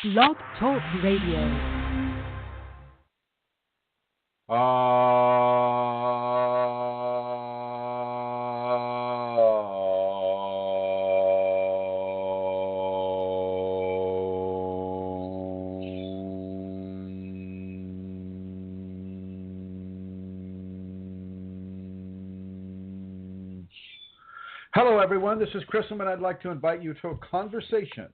Blog Talk Radio. Hello, everyone. This is Chrism, and I'd like to invite you to a conversation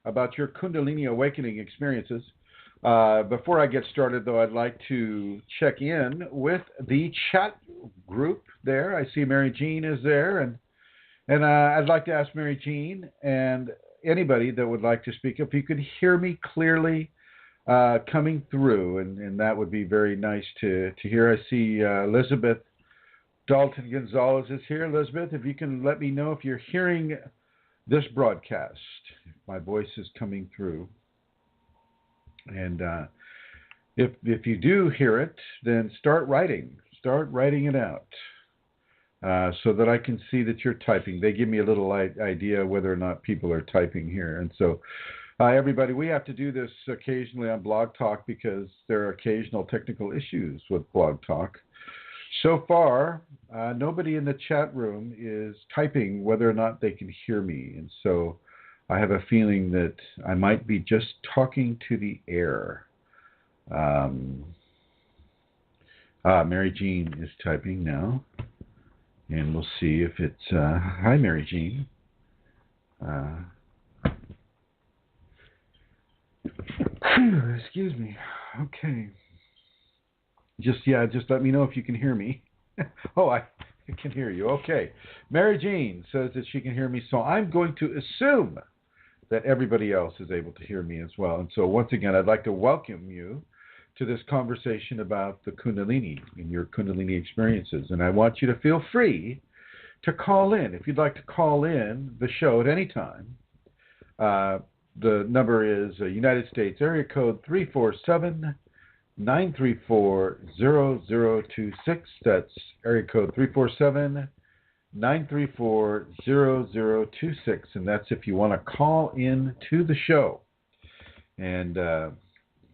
about your Kundalini awakening experiences. Before I get started, though, I'd like to check in with the chat group there. I see Mary Jean is there, and I'd like to ask Mary Jean and anybody that would like to speak, if you could hear me clearly coming through, and that would be very nice to hear. I see Elizabeth Dalton Gonzalez is here. Elizabeth, if you can let me know if you're hearing this broadcast, if my voice is coming through. And if you do hear it, then start writing it out so that I can see that you're typing. They give me a little idea whether or not people are typing here. And so everybody, we have to do this occasionally on Blog Talk because there are occasional technical issues with Blog Talk. So far, nobody in the chat room is typing whether or not they can hear me. And so I have a feeling that I might be just talking to the air. Mary Jean is typing now. And we'll see if it's... hi, Mary Jean. Excuse me. Okay. Just let me know if you can hear me. Oh, I can hear you. Okay. Mary Jean says that she can hear me, so I'm going to assume that everybody else is able to hear me as well. And so once again, I'd like to welcome you to this conversation about the Kundalini and your Kundalini experiences. And I want you to feel free to call in. If you'd like to call in the show at any time, the number is United States area code 347-934-0026. That's area code 347-934-0026. And that's if you want to call in to the show. And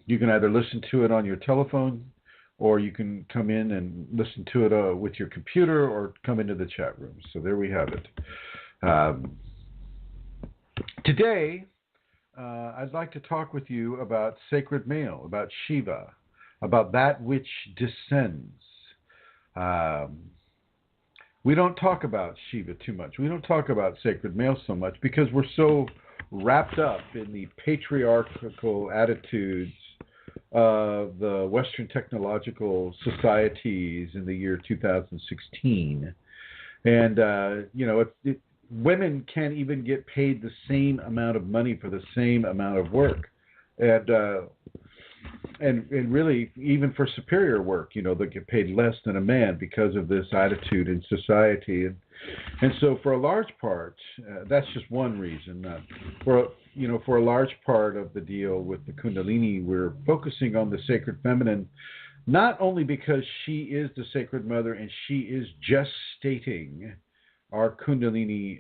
you can either listen to it on your telephone, or you can come in and listen to it with your computer, or come into the chat room. So there we have it. Today, I'd like to talk with you about sacred male, about Shiva, about that which descends. We don't talk about Shiva too much. We don't talk about sacred male so much because we're so wrapped up in the patriarchal attitudes of the Western technological societies in the year 2016. And, women can't even get paid the same amount of money for the same amount of work. And really, even for superior work, they get paid less than a man because of this attitude in society. And so for a large part, that's just one reason. For a large part of the deal with the Kundalini, we're focusing on the sacred feminine, not only because she is the sacred mother and she is gestating our Kundalini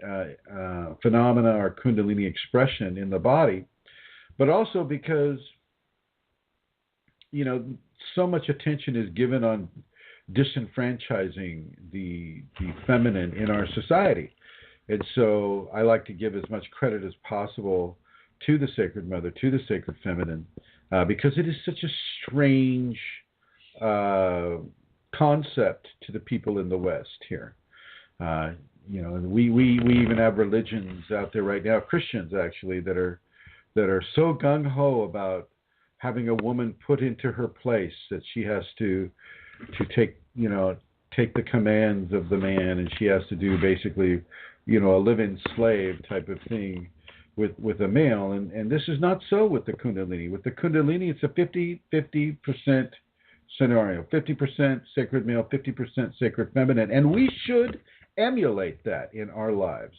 phenomena, our Kundalini expression in the body, but also because so much attention is given on disenfranchising the feminine in our society. And so I like to give as much credit as possible to the sacred mother, to the sacred feminine, because it is such a strange concept to the people in the West here. We even have religions out there right now, Christians actually, that are so gung-ho about having a woman put into her place that she has to take the commands of the man, and she has to do basically, a live-in slave type of thing with a male. And this is not so with the Kundalini. With the Kundalini, it's a 50-50% scenario, 50% sacred male, 50% sacred feminine. And we should emulate that in our lives.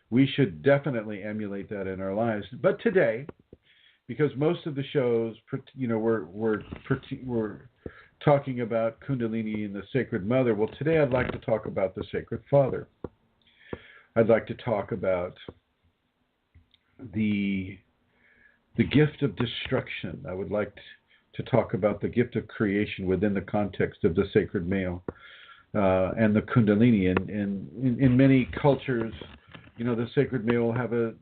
We should definitely emulate that in our lives. But today, because most of the shows, we're talking about Kundalini and the Sacred Mother. Well, today I'd like to talk about the Sacred Father. I'd like to talk about the the gift of destruction. I would like to talk about the gift of creation within the context of the sacred male and the Kundalini. And in many cultures, the sacred male will have a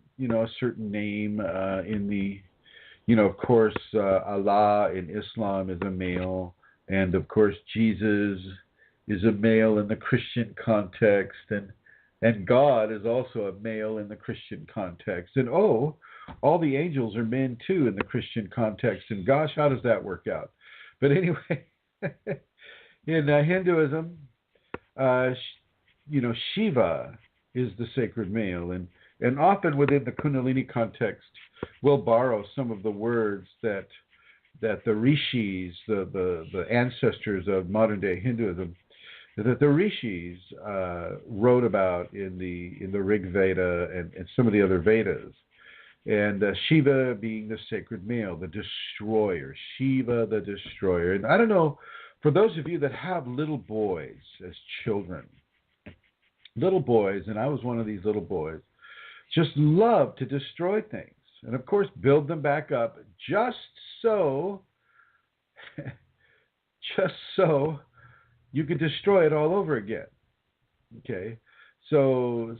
certain name in the, of course, Allah in Islam is a male, and of course Jesus is a male in the Christian context, and God is also a male in the Christian context. And all the angels are men too in the Christian context. And gosh, how does that work out? But anyway, in Hinduism, Shiva is the sacred male, and often within the Kundalini context, we'll borrow some of the words that the rishis, the ancestors of modern day Hinduism, that the rishis wrote about in the Rig Veda and some of the other Vedas. And Shiva being the sacred male, the destroyer, Shiva the destroyer. And I don't know, for those of you that have little boys as children, little boys, and I was one of these little boys, just love to destroy things. And of course, build them back up just so you could destroy it all over again. Okay? So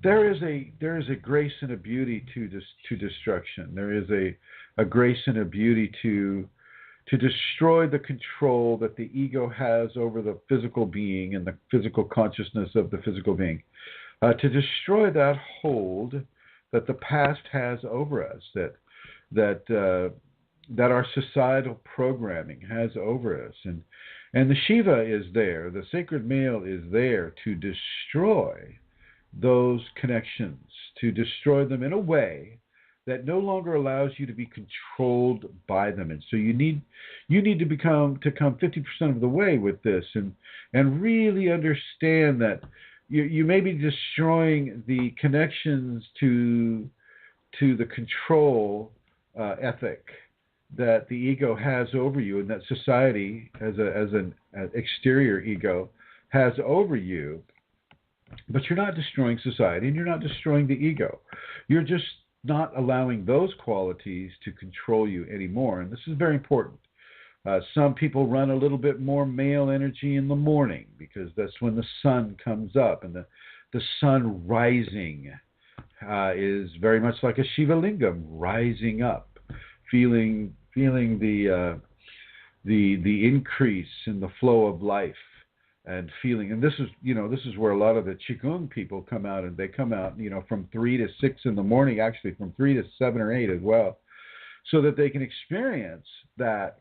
there is a grace and a beauty to destruction. There is a grace and a beauty to destroy the control that the ego has over the physical being and the physical consciousness of the physical being. To destroy that hold that the past has over us, that our societal programming has over us. And the Shiva is there, the sacred male is there to destroy those connections, to destroy them in a way that no longer allows you to be controlled by them. And so you need to come 50% of the way with this and really understand that you may be destroying the connections to the control ethic that the ego has over you, and that society as an exterior ego has over you. But you're not destroying society, and you're not destroying the ego. You're just not allowing those qualities to control you anymore. And this is very important. Some people run a little bit more male energy in the morning because that's when the sun comes up, and the sun rising is very much like a Shiva lingam rising up, feeling the increase in the flow of life, and feeling. And this is where a lot of the Qigong people come out, and they come out from 3 to 6 in the morning, actually from 3 to 7 or 8 as well, so that they can experience that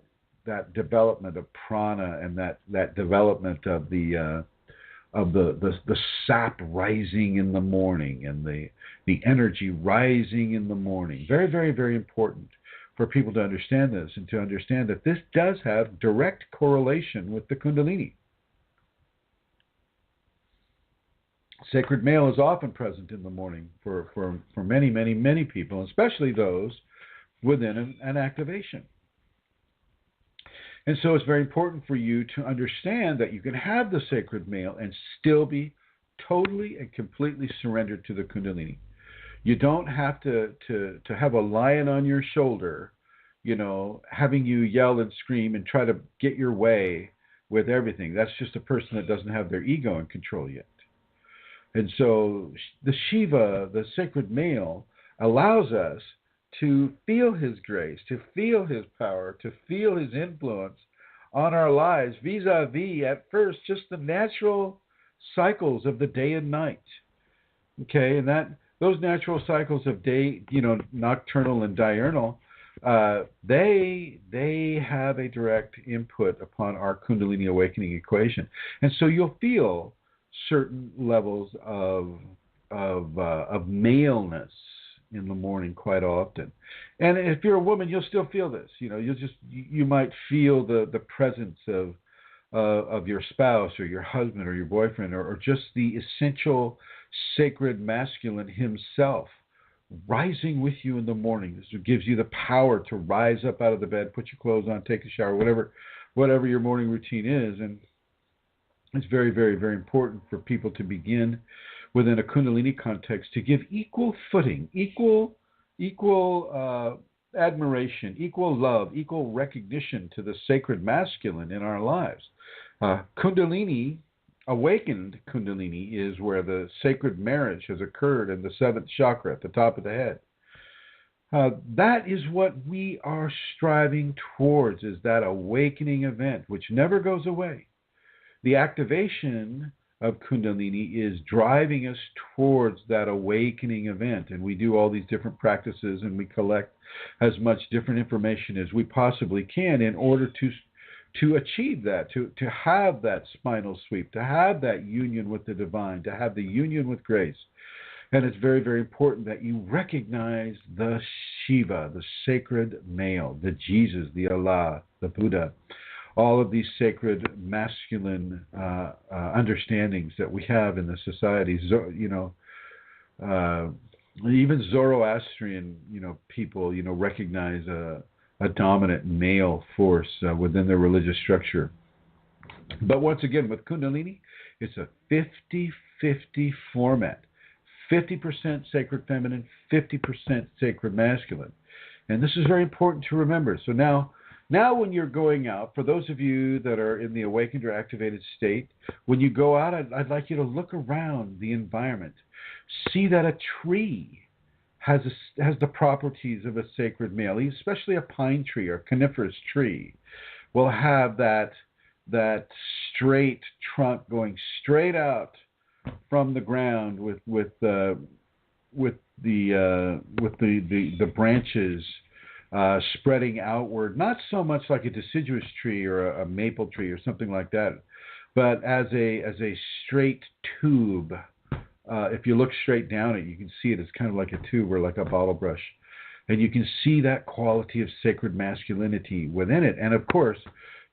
development of prana and that development of the sap rising in the morning and the energy rising in the morning. Very, very, very important for people to understand this, and to understand that this does have direct correlation with the Kundalini. Sacred male is often present in the morning for many, many, many people, especially those within an activation. And so it's very important for you to understand that you can have the sacred male and still be totally and completely surrendered to the Kundalini. You don't have to have a lion on your shoulder, having you yell and scream and try to get your way with everything. That's just a person that doesn't have their ego in control yet. And so the Shiva, the sacred male, allows us to feel his grace, to feel his power, to feel his influence on our lives vis-a-vis, at first, just the natural cycles of the day and night. Okay, and those natural cycles of day, nocturnal and diurnal, they have a direct input upon our Kundalini awakening equation. And so you'll feel certain levels of maleness in the morning quite often. And if you're a woman, you'll still feel this. You might feel the presence of your spouse or your husband or your boyfriend, or just the essential sacred masculine himself rising with you in the morning. This gives you the power to rise up out of the bed, put your clothes on, take a shower, whatever your morning routine is. And it's very, very, very important for people to begin within a Kundalini context to give equal footing, equal equal admiration, equal love, equal recognition to the sacred masculine in our lives. Kundalini, awakened Kundalini, is where the sacred marriage has occurred in the seventh chakra at the top of the head. That is what we are striving towards, is that awakening event, which never goes away. The activation of Kundalini is driving us towards that awakening event, and we do all these different practices, and we collect as much different information as we possibly can in order to achieve that, to have that spinal sweep, to have that union with the divine, to have the union with grace. And it's very, very important that you recognize the Shiva, the sacred male, the Jesus, the Allah, the Buddha, all of these sacred masculine understandings that we have in the society. Even Zoroastrian, people, recognize a dominant male force within their religious structure. But once again, with Kundalini, it's a 50-50 format. 50% sacred feminine, 50% sacred masculine. And this is very important to remember. So now when you're going out, for those of you that are in the awakened or activated state, when you go out, I'd like you to look around the environment. See that a tree has the properties of a sacred male, especially a pine tree or coniferous tree will have that straight trunk going straight out from the ground with the branches spreading outward, not so much like a deciduous tree or a maple tree or something like that, but as a straight tube. If you look straight down it, you can see it as kind of like a tube or like a bottle brush, and you can see that quality of sacred masculinity within it. And of course,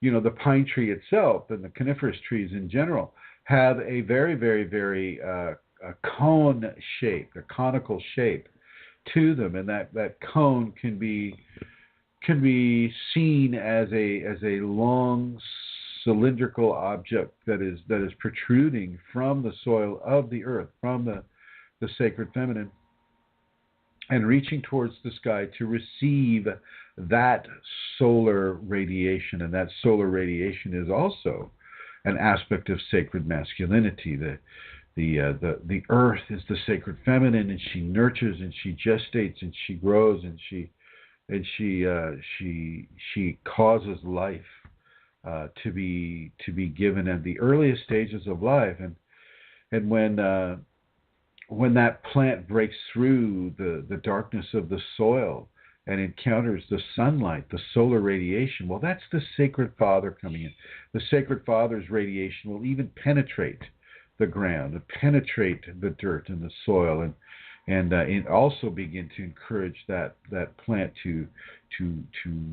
the pine tree itself and the coniferous trees in general have a very, very, very cone shape, a conical shape to them, and that cone can be seen as a long cylindrical object that is protruding from the soil of the earth, from the sacred feminine, and reaching towards the sky to receive that solar radiation. And that solar radiation is also an aspect of sacred masculinity. The earth is the sacred feminine, and she nurtures and she gestates and she grows and she causes life to be given at the earliest stages of life. And when that plant breaks through the darkness of the soil and encounters the sunlight, the solar radiation, well, that's the sacred father coming in. The sacred father's radiation will even penetrate the ground, penetrate the dirt and the soil, and also begin to encourage that plant to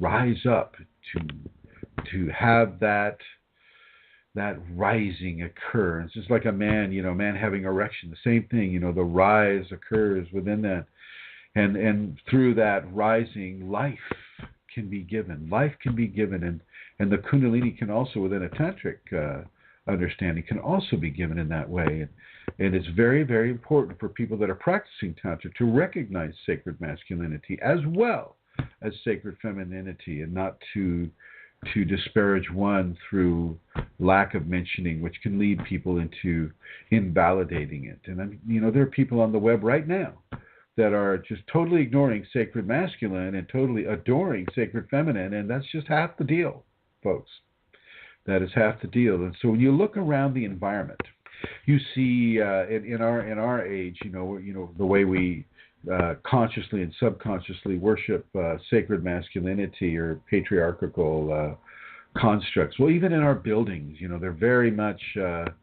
rise up, to have that rising occur. It's just like a man, man having erection, the same thing, the rise occurs within that. And through that rising, life can be given. Life can be given, and the Kundalini can also, within a tantric understanding, can also be given in that way. And it's very, very important for people that are practicing Tantra to recognize sacred masculinity as well as sacred femininity, and not to disparage one through lack of mentioning, which can lead people into invalidating it. And there are people on the web right now that are just totally ignoring sacred masculine and totally adoring sacred feminine, and that's just half the deal, folks. That is half the deal. And so when you look around the environment, you see in our age, the way we consciously and subconsciously worship sacred masculinity or patriarchal constructs. Well, even in our buildings, they're very much, they're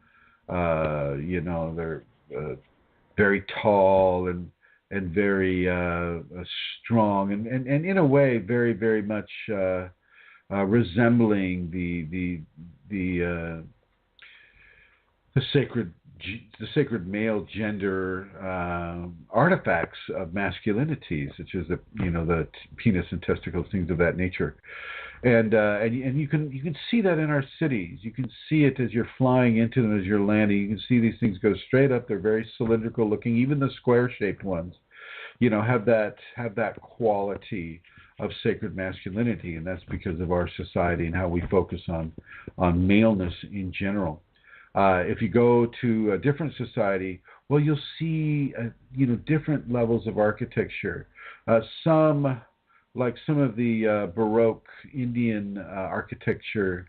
very tall and very strong, and in a way very, very much resembling the sacred male gender artifacts of masculinity, such as the penis and testicles, things of that nature. And you can see that in our cities. You can see it as you're flying into them, as you're landing. You can see these things go straight up. They're very cylindrical looking, even the square-shaped ones. have that quality of sacred masculinity, and that's because of our society and how we focus on maleness in general. If you go to a different society, well, you'll see different levels of architecture. Some of the Baroque Indian architecture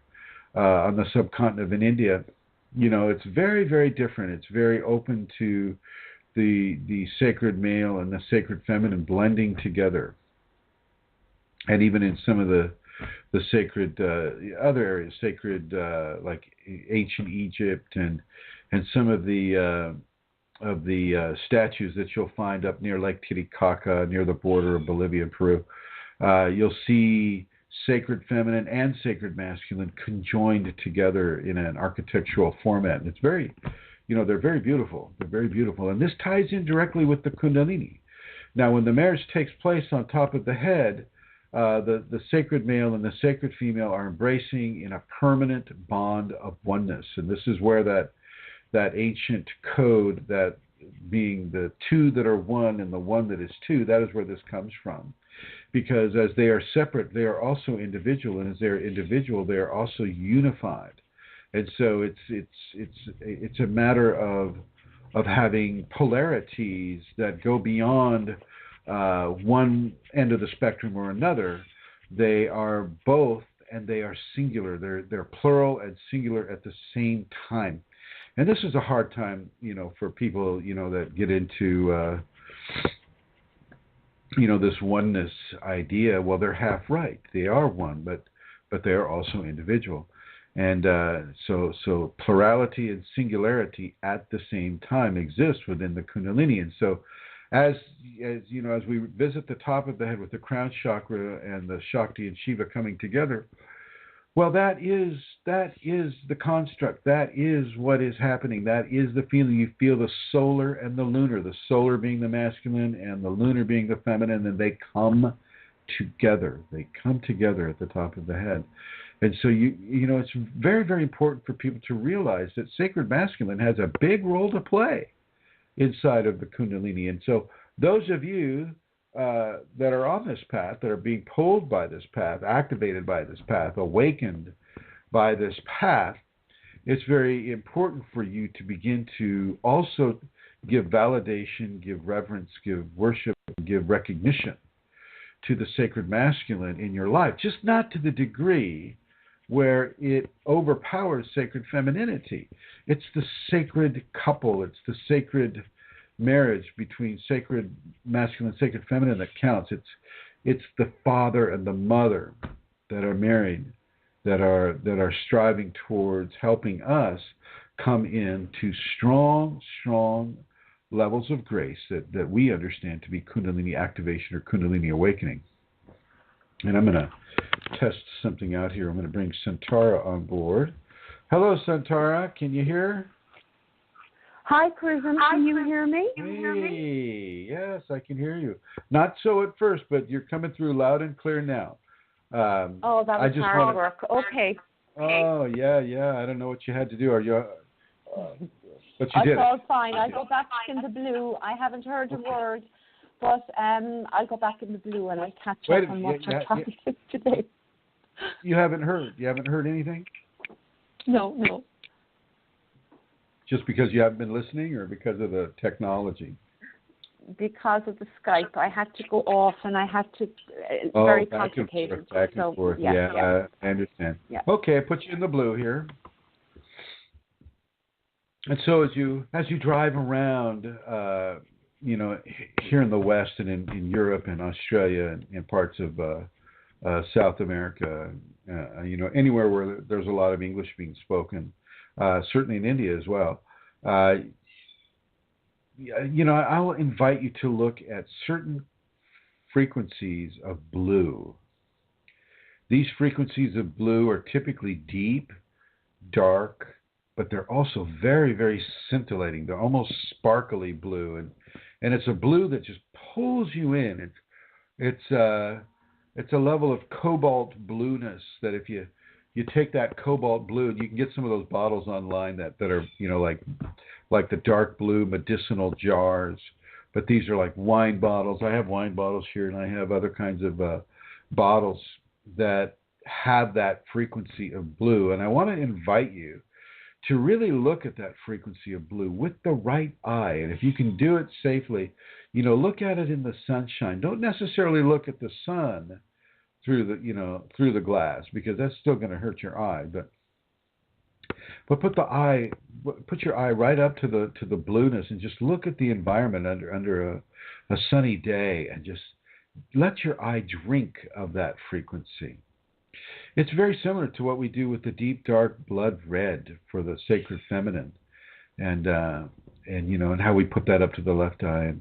on the subcontinent of India, it's very, very different. It's very open to the sacred male and the sacred feminine blending together. And even in some of the sacred other areas, sacred like ancient Egypt and some of the statues that you'll find up near Lake Titicaca, near the border of Bolivia and Peru, you'll see sacred feminine and sacred masculine conjoined together in an architectural format. And it's very, they're very beautiful. They're very beautiful. And this ties in directly with the Kundalini. Now, when the marriage takes place on top of the head, the sacred male and the sacred female are embracing in a permanent bond of oneness. And this is where that ancient code, that being the two that are one and the one that is two, that is where this comes from. Because as they are separate, they are also individual, and as they are individual, they are also unified. And so it's a matter of having polarities that go beyond one end of the spectrum or another. They are both, and they are singular. They're plural and singular at the same time. And this is a hard time, for people, that get into this oneness idea. Well, they're half right. They are one, but they are also individual. And so plurality and singularity at the same time exist within the Kundalini. And so as we visit the top of the head with the crown chakra and the Shakti and Shiva coming together, well, that is the construct. That is what is happening. That is the feeling. You feel the solar and the lunar, the solar being the masculine and the lunar being the feminine, and they come together. They come together at the top of the head. And so, it's very, very important for people to realize that sacred masculine has a big role to play inside of the Kundalini. And so those of you that are on this path, that are being pulled by this path, activated by this path, awakened by this path, it's very important for you to begin to also give validation, give reverence, give worship, give recognition to the sacred masculine in your life, just not to the degree where it overpowers sacred femininity. It's the sacred couple, it's the sacred marriage between sacred masculine and sacred feminine that counts. It's the father and the mother that are married, that are striving towards helping us come into strong levels of grace that we understand to be Kundalini activation or Kundalini awakening. And I'm going to test something out here. I'm going to bring Santara on board. Hello, Santara. Can you hear? Hi, Chrism. Can you hear me? Hey, yes, I can hear you. Not so at first, but you're coming through loud and clear now. That was hard work. Okay. Oh, yeah. I don't know what you had to do. Are you? But you did. It's all fine. I'll go back in the blue. I haven't heard a word, but I'll go back in the blue and I'll catch up on what your topic is today. You haven't heard? You haven't heard anything? No. Just because you haven't been listening, or because of the technology? Because of the Skype. I had to go off, and I had to. It's very complicated. Back and forth. Yeah, I understand. Yeah. Okay, I put you in the blue here. And so as you drive around, here in the West and in Europe and Australia and parts of South America, anywhere where there's a lot of English being spoken. Certainly in India as well. I will invite you to look at certain frequencies of blue. These frequencies of blue are typically deep, dark, but they're also very, very scintillating. They're almost sparkly blue, and it's a blue that just pulls you in. It's a level of cobalt blueness that if you take that cobalt blue, and you can get some of those bottles online that are like the dark blue medicinal jars, but these are like wine bottles. I have wine bottles here, and I have other kinds of bottles that have that frequency of blue. And I want to invite you to really look at that frequency of blue with the right eye. And if you can do it safely, look at it in the sunshine. Don't necessarily look at the sun through the glass, because that's still going to hurt your eye. But put your eye right up to the blueness, and just look at the environment under a sunny day, and just let your eye drink of that frequency. It's very similar to what we do with the deep dark blood red for the sacred feminine, and how we put that up to the left eye,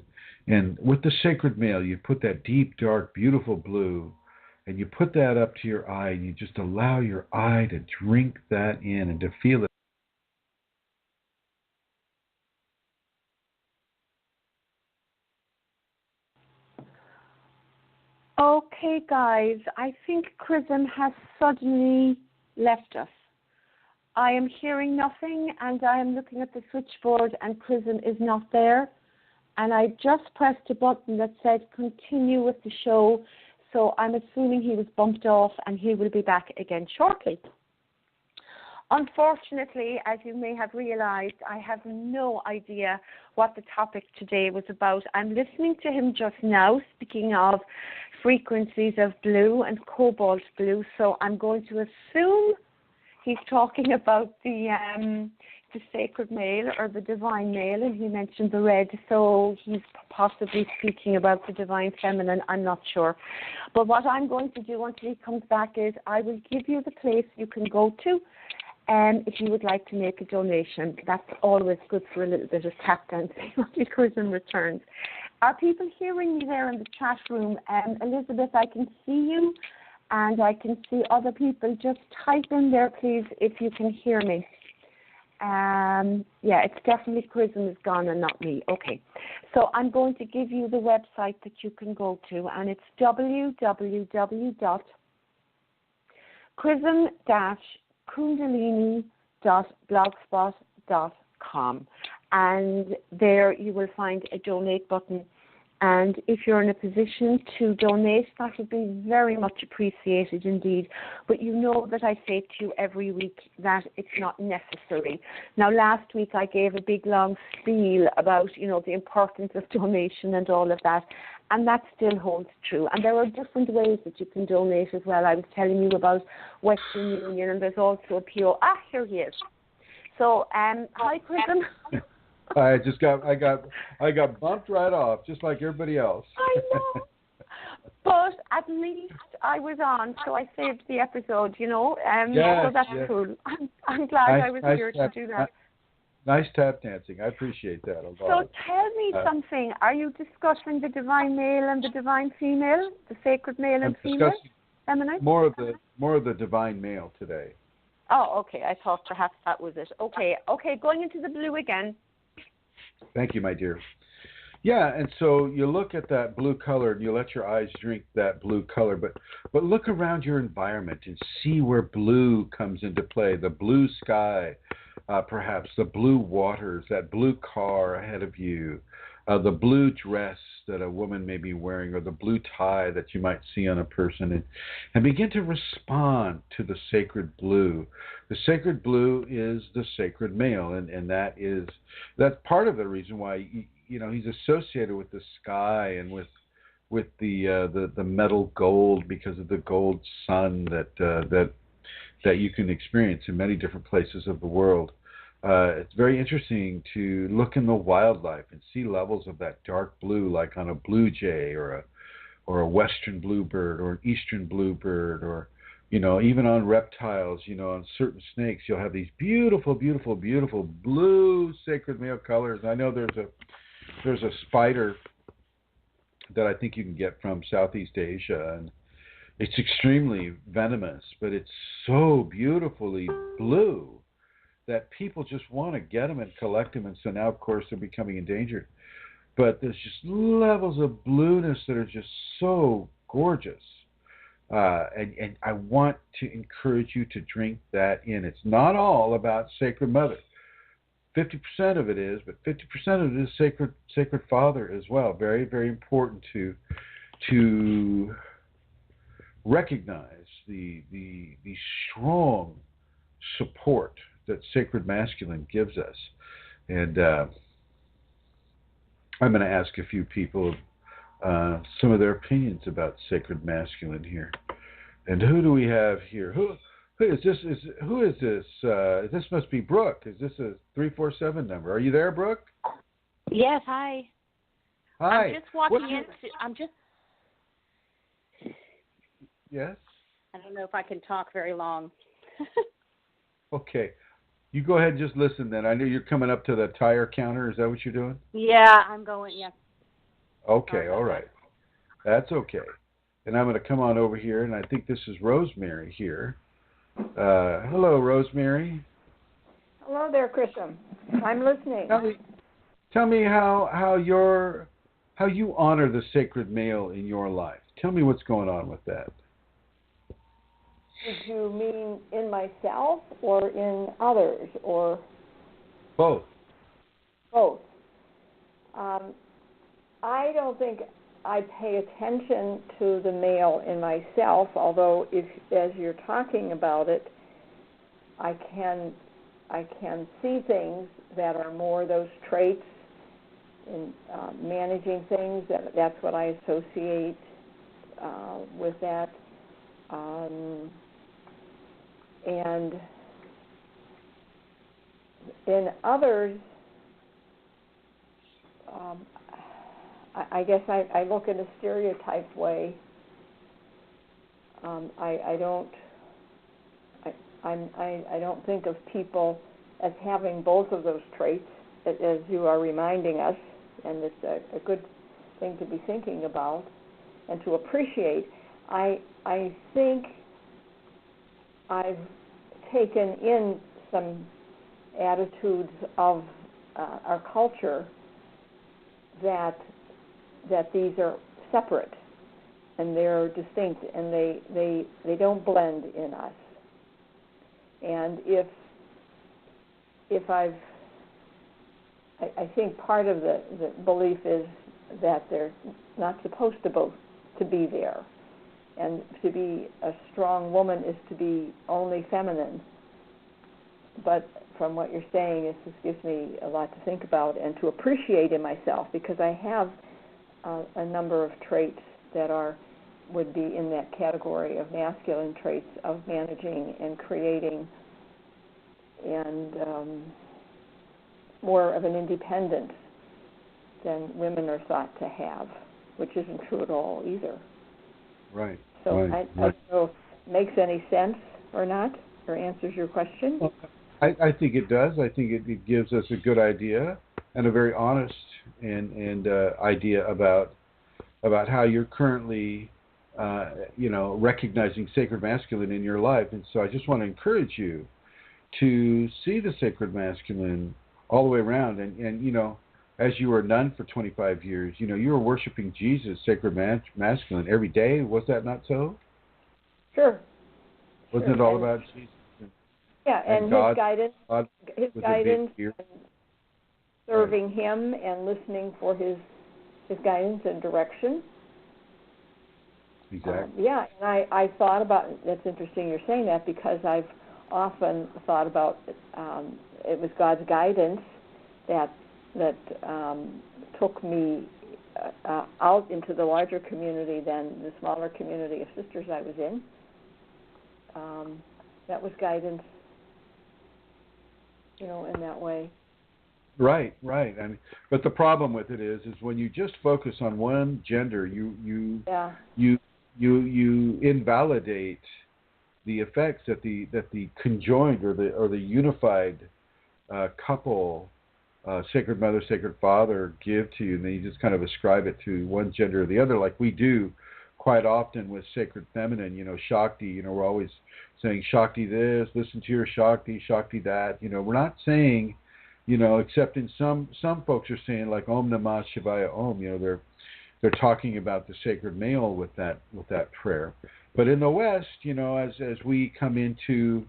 and with the sacred male, you put that deep dark beautiful blue, and you put that up to your eye, and you just allow your eye to drink that in and to feel it. Okay, guys, I think Chrism has suddenly left us. I am hearing nothing, and I am looking at the switchboard, and Chrism is not there. And I just pressed a button that said continue with the show, so I'm assuming he was bumped off, and he will be back again shortly. Unfortunately, as you may have realized, I have no idea what the topic today was about. I'm listening to him just now, speaking of frequencies of blue and cobalt blue, so I'm going to assume he's talking about the sacred male or the divine male, and he mentioned the red, so he's possibly speaking about the divine feminine. I'm not sure. But what I'm going to do until he comes back is I will give you the place you can go to, and if you would like to make a donation. That's always good for a little bit of tap dancing until Chrism returns. Are people hearing me there in the chat room? Elizabeth, I can see you, and I can see other people. Just type in there, please, if you can hear me. Yeah, it's definitely Chrism is gone and not me. Okay, so I'm going to give you the website that you can go to, and it's www.chrism-kundalini.blogspot.com, and there you will find a donate button. And if you're in a position to donate, that would be very much appreciated indeed. But you know that I say to you every week that it's not necessary. Now, last week I gave a big long spiel about, the importance of donation and all of that. And that still holds true. And there are different ways that you can donate as well. I was telling you about Western Union, and there's also a PO. Here he is. So, hi, Chrism. I got bumped right off, just like everybody else. I know, but at least I was on, so I saved the episode. Yes, so that's cool. I'm glad I was here to do that. Nice tap dancing. I appreciate that a lot. So tell me something. Are you discussing the divine male and the divine female, the sacred male and female? Feminine? More of the divine male today. Oh, okay. I thought perhaps that was it. Okay. Going into the blue again. Thank you, my dear. Yeah, and so you look at that blue color, and you let your eyes drink that blue color, but look around your environment and see where blue comes into play. The blue sky, perhaps the blue waters, that blue car ahead of you, the blue dress that a woman may be wearing, or the blue tie that you might see on a person, and begin to respond to the sacred blue. The sacred blue is the sacred male, and that's part of the reason why he's associated with the sky and with the metal gold, because of the gold sun that you can experience in many different places of the world. It's very interesting to look in the wildlife and see levels of that dark blue, like on a blue jay or a western bluebird or an eastern bluebird, or even on reptiles, on certain snakes, you'll have these beautiful, beautiful, beautiful blue sacred male colors. I know there's a spider that I think you can get from Southeast Asia, and it's extremely venomous, but it's so beautifully blue that people just want to get them and collect them, and so now, of course, they're becoming endangered. But there's just levels of blueness that are just so gorgeous. And I want to encourage you to drink that in. It's not all about Sacred Mother. 50% of it is, but 50% of it is Sacred Father as well. Very, very important to recognize the strong support that Sacred Masculine gives us. And I'm going to ask a few people some of their opinions about Sacred Masculine here. And who do we have here? Who is this? Who is this? This must be Brooke. Is this a 347 number? Are you there, Brooke? Yes. Hi. Hi. I'm just walking into. Yes. I don't know if I can talk very long. Okay. You go ahead and just listen then. I know you're coming up to the tire counter. Is that what you're doing? Yeah, I'm going. Yeah. Okay. All right. That's okay. And I'm going to come on over here, and I think this is Rosemary here. Hello, Rosemary. Hello there, Chrism. I'm listening. Tell me how you honor the sacred male in your life. Tell me what's going on with that. Did you mean in myself or in others or both? Both. I don't think I pay attention to the male in myself, although if, as you're talking about it, I can see things that are more those traits in managing things. That's what I associate with that. And in others, I guess I look in a stereotyped way. I don't think of people as having both of those traits, as you are reminding us, and it's a good thing to be thinking about and to appreciate. I think I've taken in some attitudes of our culture that these are separate and they're distinct and they don't blend in us. And if I think part of the belief is that they're not supposed to both to be there. And to be a strong woman is to be only feminine. But from what you're saying, it just gives me a lot to think about and to appreciate in myself, because I have a number of traits that would be in that category of masculine traits of managing and creating and more of an independence than women are thought to have, which isn't true at all either. Right. So right, I don't know if it makes any sense or not, or answers your question. Well, I think it does. I think it gives us a good idea and a very honest and idea about how you're currently, recognizing Sacred Masculine in your life. And so I just want to encourage you to see the Sacred Masculine all the way around. And as you were a nun for 25 years, you were worshiping Jesus, Sacred Masculine, every day. Was that not so? Sure. Wasn't it all about Jesus? Yeah, and God, his guidance, and serving Him and listening for His guidance and direction. Exactly. And I thought about, that's interesting you're saying that, because I've often thought about it was God's guidance that took me out into the larger community than the smaller community of sisters I was in. That was guidance, in that way. Right. But the problem with it is when you just focus on one gender, you invalidate the effects that the conjoined or the unified couple, Sacred Mother, Sacred Father, give to you, and then you just kind of ascribe it to one gender or the other, like we do quite often with Sacred Feminine. Shakti. We're always saying Shakti this, listen to your Shakti, Shakti that. We're not saying, except in some folks are saying like Om Namah Shivaya Om. They're talking about the sacred male with that prayer. But in the West, as we come into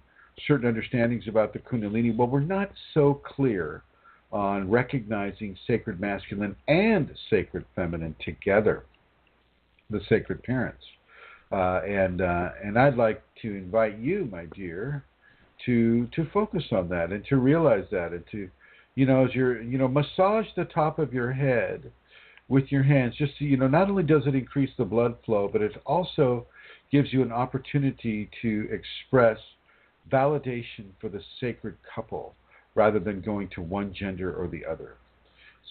certain understandings about the Kundalini, well, we're not so clear on recognizing sacred masculine and sacred feminine together, the sacred parents. And I'd like to invite you, my dear, to focus on that and to realize that, and to, as you're, massage the top of your head with your hands, just so, not only does it increase the blood flow, but it also gives you an opportunity to express validation for the sacred couple rather than going to one gender or the other.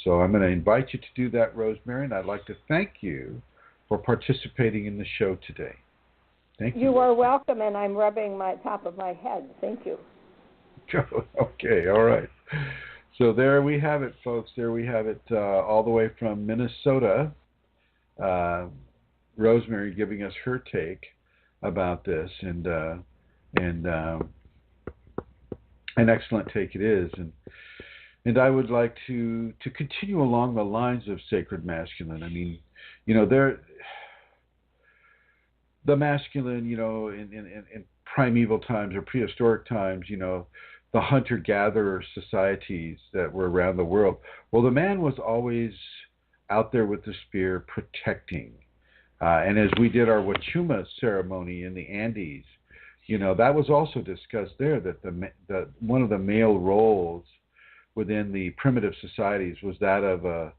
So I'm going to invite you to do that, Rosemary, and I'd like to thank you for participating in the show today. Thank you. You are welcome, and I'm rubbing my top of my head. Thank you. Okay, all right. So there we have it, folks. There we have it, all the way from Minnesota. Rosemary giving us her take about this, and an excellent take it is. And I would like to continue along the lines of sacred masculine. I mean, the masculine, in primeval times or prehistoric times, the hunter-gatherer societies that were around the world. Well, the man was always out there with the spear protecting. And as we did our Wachuma ceremony in the Andes, that was also discussed there, that one of the male roles within the primitive societies was that of a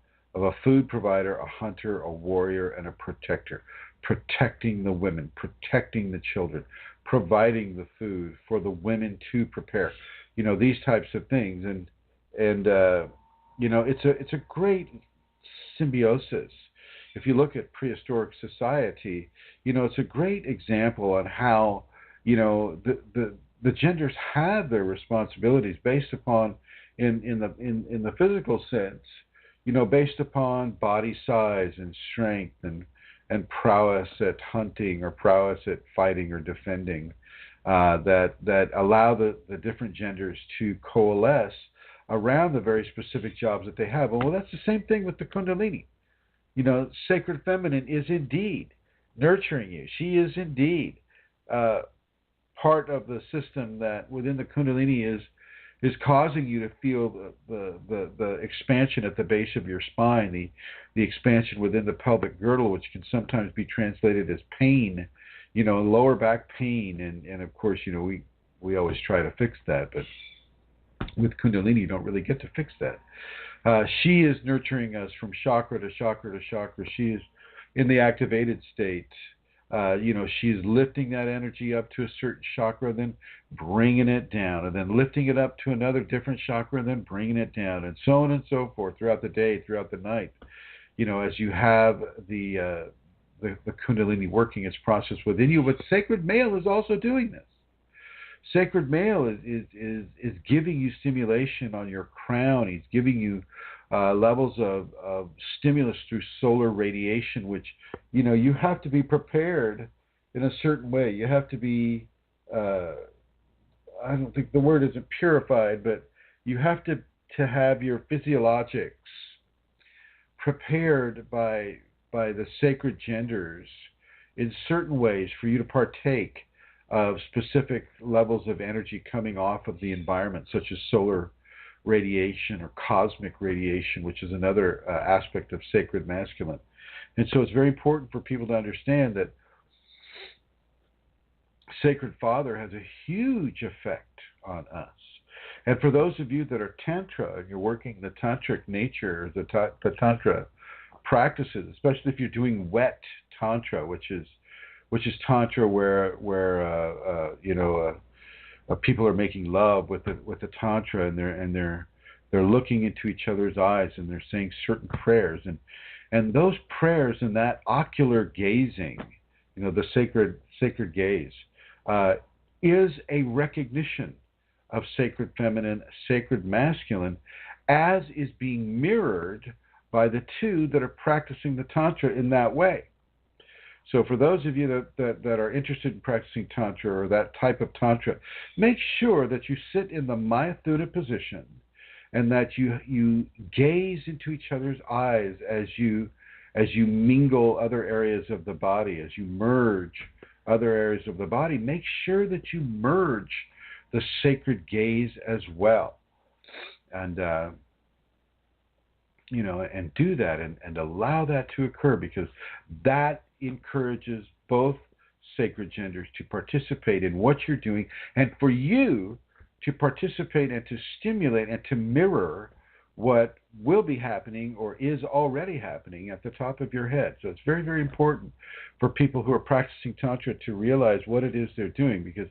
food provider, a hunter, a warrior, and a protector. Protecting the women, protecting the children, providing the food for the women to prepare. These types of things, and it's a great symbiosis. If you look at prehistoric society, it's a great example on how the genders have their responsibilities based upon in the physical sense, based upon body size and strength and prowess at hunting or prowess at fighting or defending, that allow the different genders to coalesce around the very specific jobs that they have. Well, that's the same thing with the Kundalini. Sacred feminine is indeed nurturing you. She is indeed part of the system that within the Kundalini is causing you to feel the expansion at the base of your spine, the expansion within the pelvic girdle, which can sometimes be translated as pain, lower back pain, and of course, we always try to fix that, but with Kundalini, you don't really get to fix that. She is nurturing us from chakra to chakra to chakra. She is in the activated state. She's lifting that energy up to a certain chakra, then bringing it down, and then lifting it up to another different chakra, and then bringing it down, and so on and so forth throughout the day, throughout the night. As you have the Kundalini working its process within you. But sacred male is also doing this. Sacred male is giving you stimulation on your crown. He's giving you levels of stimulus through solar radiation, which, you have to be prepared in a certain way. You have to be, I don't think the word isn't purified, but you have to have your physiologics prepared by the sacred genders in certain ways for you to partake of specific levels of energy coming off of the environment, such as solar radiation or cosmic radiation, which is another aspect of sacred masculine. And so it's very important for people to understand that Sacred Father has a huge effect on us. And for those of you that are Tantra and you're working the Tantric nature, the Tantra practices, especially if you're doing wet Tantra, which is Tantra where people are making love with the Tantra, and they're looking into each other's eyes, and they're saying certain prayers, and those prayers and that ocular gazing, the sacred gaze, is a recognition of sacred feminine, sacred masculine, as is being mirrored by the two that are practicing the Tantra in that way. So for those of you that are interested in practicing Tantra or that type of Tantra, make sure that you sit in the Mayatuna position and that you gaze into each other's eyes as you mingle other areas of the body, as you merge other areas of the body. Make sure that you merge the sacred gaze as well. And and do that and allow that to occur, because that encourages both sacred genders to participate in what you're doing, and for you to participate and to stimulate and to mirror what will be happening or is already happening at the top of your head. So it's very, very important for people who are practicing Tantra to realize what it is they're doing, because,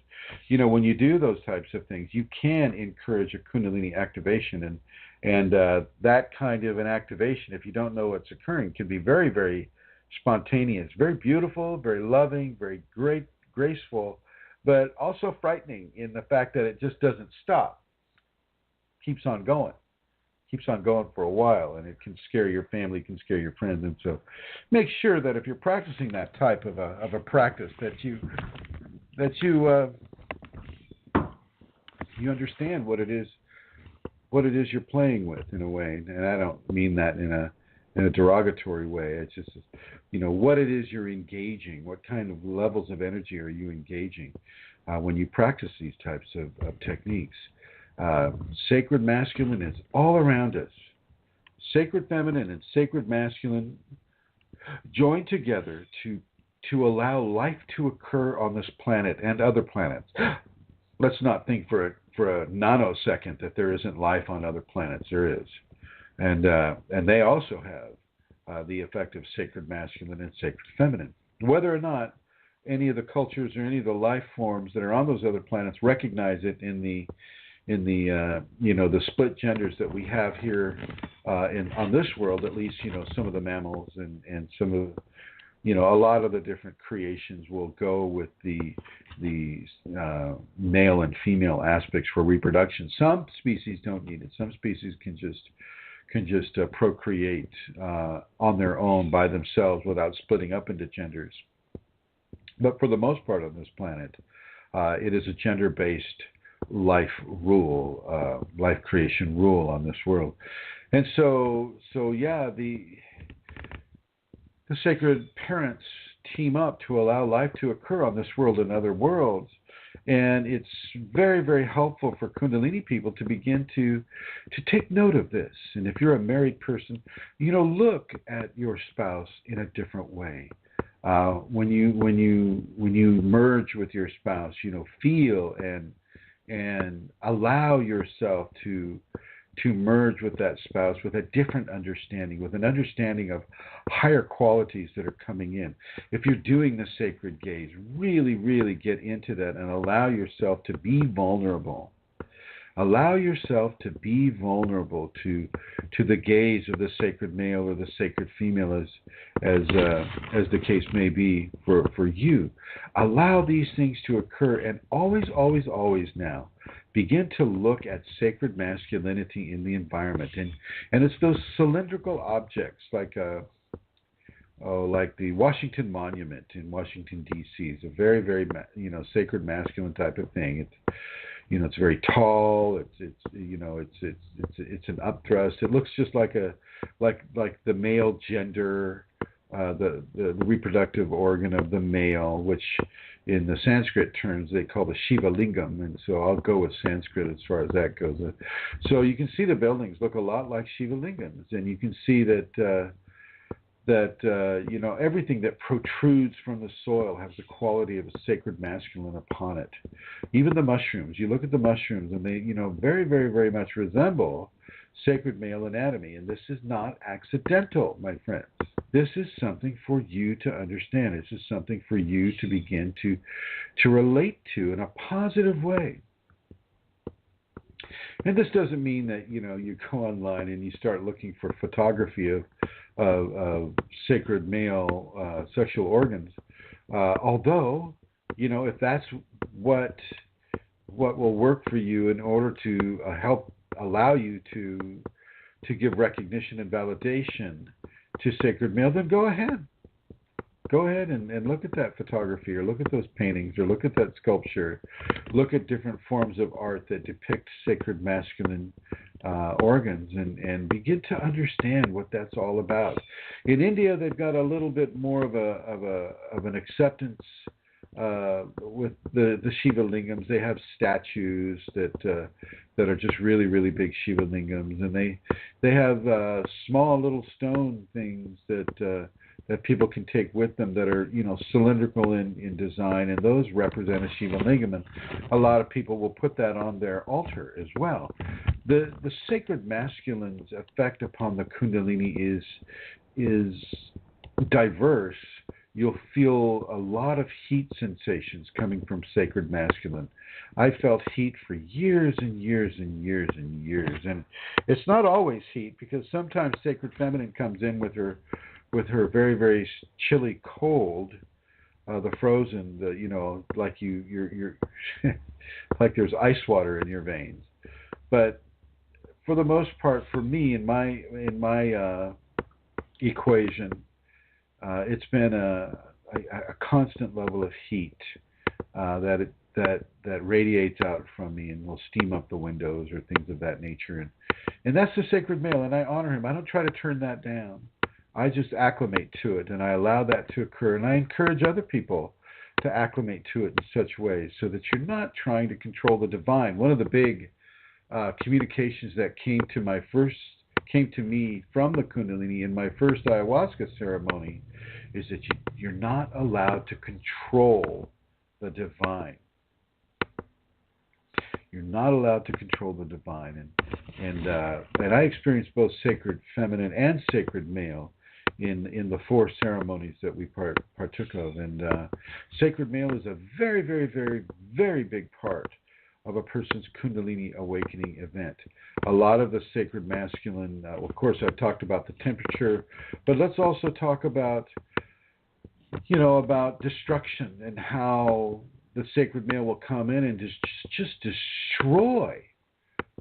when you do those types of things, you can encourage a Kundalini activation, and that kind of an activation, if you don't know what's occurring, can be very, very spontaneous, very beautiful, very loving, very great, graceful, but also frightening in the fact that it just doesn't stop. Keeps on going for a while, and it can scare your family, can scare your friends. And so make sure that if you're practicing that type of a practice, that you understand what it is you're playing with, in a way. And I don't mean that in a derogatory way. It's just, what it is you're engaging, what kind of levels of energy are you engaging when you practice these types of techniques. Sacred masculine is all around us. Sacred feminine and sacred masculine join together to allow life to occur on this planet and other planets. Let's not think for a nanosecond that there isn't life on other planets. There is. And they also have the effect of sacred masculine and sacred feminine. Whether or not any of the cultures or any of the life forms that are on those other planets recognize it in the the split genders that we have here on this world, at least, some of the mammals and some of, a lot of the different creations will go with the male and female aspects for reproduction. Some species don't need it. Some species can just procreate on their own by themselves without splitting up into genders. But for the most part on this planet, it is a gender-based life rule, life creation rule on this world. And so yeah, the sacred parents team up to allow life to occur on this world and other worlds. And it's very, very helpful for Kundalini people to begin to take note of this. And if you're a married person, look at your spouse in a different way. When you merge with your spouse, feel and allow yourself to merge with that spouse with a different understanding, with an understanding of higher qualities that are coming in. If you're doing the sacred gaze, really, really get into that and allow yourself to be vulnerable. Allow yourself to be vulnerable to the gaze of the sacred male or the sacred female, as the case may be for you. Allow these things to occur, and always, always, always now begin to look at sacred masculinity in the environment, and it's those cylindrical objects like the Washington Monument in Washington D.C. is a very, very sacred masculine type of thing. It's very tall. It's an upthrust. It looks just like the male gender, the reproductive organ of the male, which in the Sanskrit terms they call the Shiva Lingam. And so I'll go with Sanskrit as far as that goes. So you can see the buildings look a lot like Shiva Lingams, and you can see that everything that protrudes from the soil has the quality of a sacred masculine upon it. Even the mushrooms. You look at the mushrooms, and they, very, very, very much resemble sacred male anatomy. And this is not accidental, my friends. This is something for you to understand. This is something for you to begin to relate to in a positive way. And this doesn't mean that, you go online and you start looking for photography of sacred male sexual organs. Although, if that's what will work for you in order to help allow you to give recognition and validation to sacred male, then go ahead. Go ahead and look at that photography, or look at those paintings, or look at that sculpture. Look at different forms of art that depict sacred masculine organs, and begin to understand what that's all about. In India, they've got a little bit more of an acceptance with the Shiva lingams. They have statues that are just really, really big Shiva lingams, and they have small little stone things that people can take with them that are, cylindrical in design, and those represent a Shiva lingam, and a lot of people will put that on their altar as well. The sacred masculine's effect upon the Kundalini is diverse. You'll feel a lot of heat sensations coming from sacred masculine. I felt heat for years and years and years and years, and it's not always heat, because sometimes sacred feminine comes in with her very, very chilly cold, the frozen, like you're like there's ice water in your veins. But for the most part, for me, in my equation, it's been a constant level of heat that radiates out from me and will steam up the windows or things of that nature. And that's the sacred male, and I honor him. I don't try to turn that down. I just acclimate to it, and I allow that to occur. And I encourage other people to acclimate to it in such ways so that you're not trying to control the divine. One of the big communications that came to me from the Kundalini in my first ayahuasca ceremony is that you're not allowed to control the divine. You're not allowed to control the divine, and I experienced both sacred feminine and sacred male in the 4 ceremonies that we partook of. And sacred male is a very, very, very, very big part of a person's Kundalini awakening event. A lot of the sacred masculine, of course, I've talked about the temperature, but let's also talk about, about destruction and how the sacred male will come in and just destroy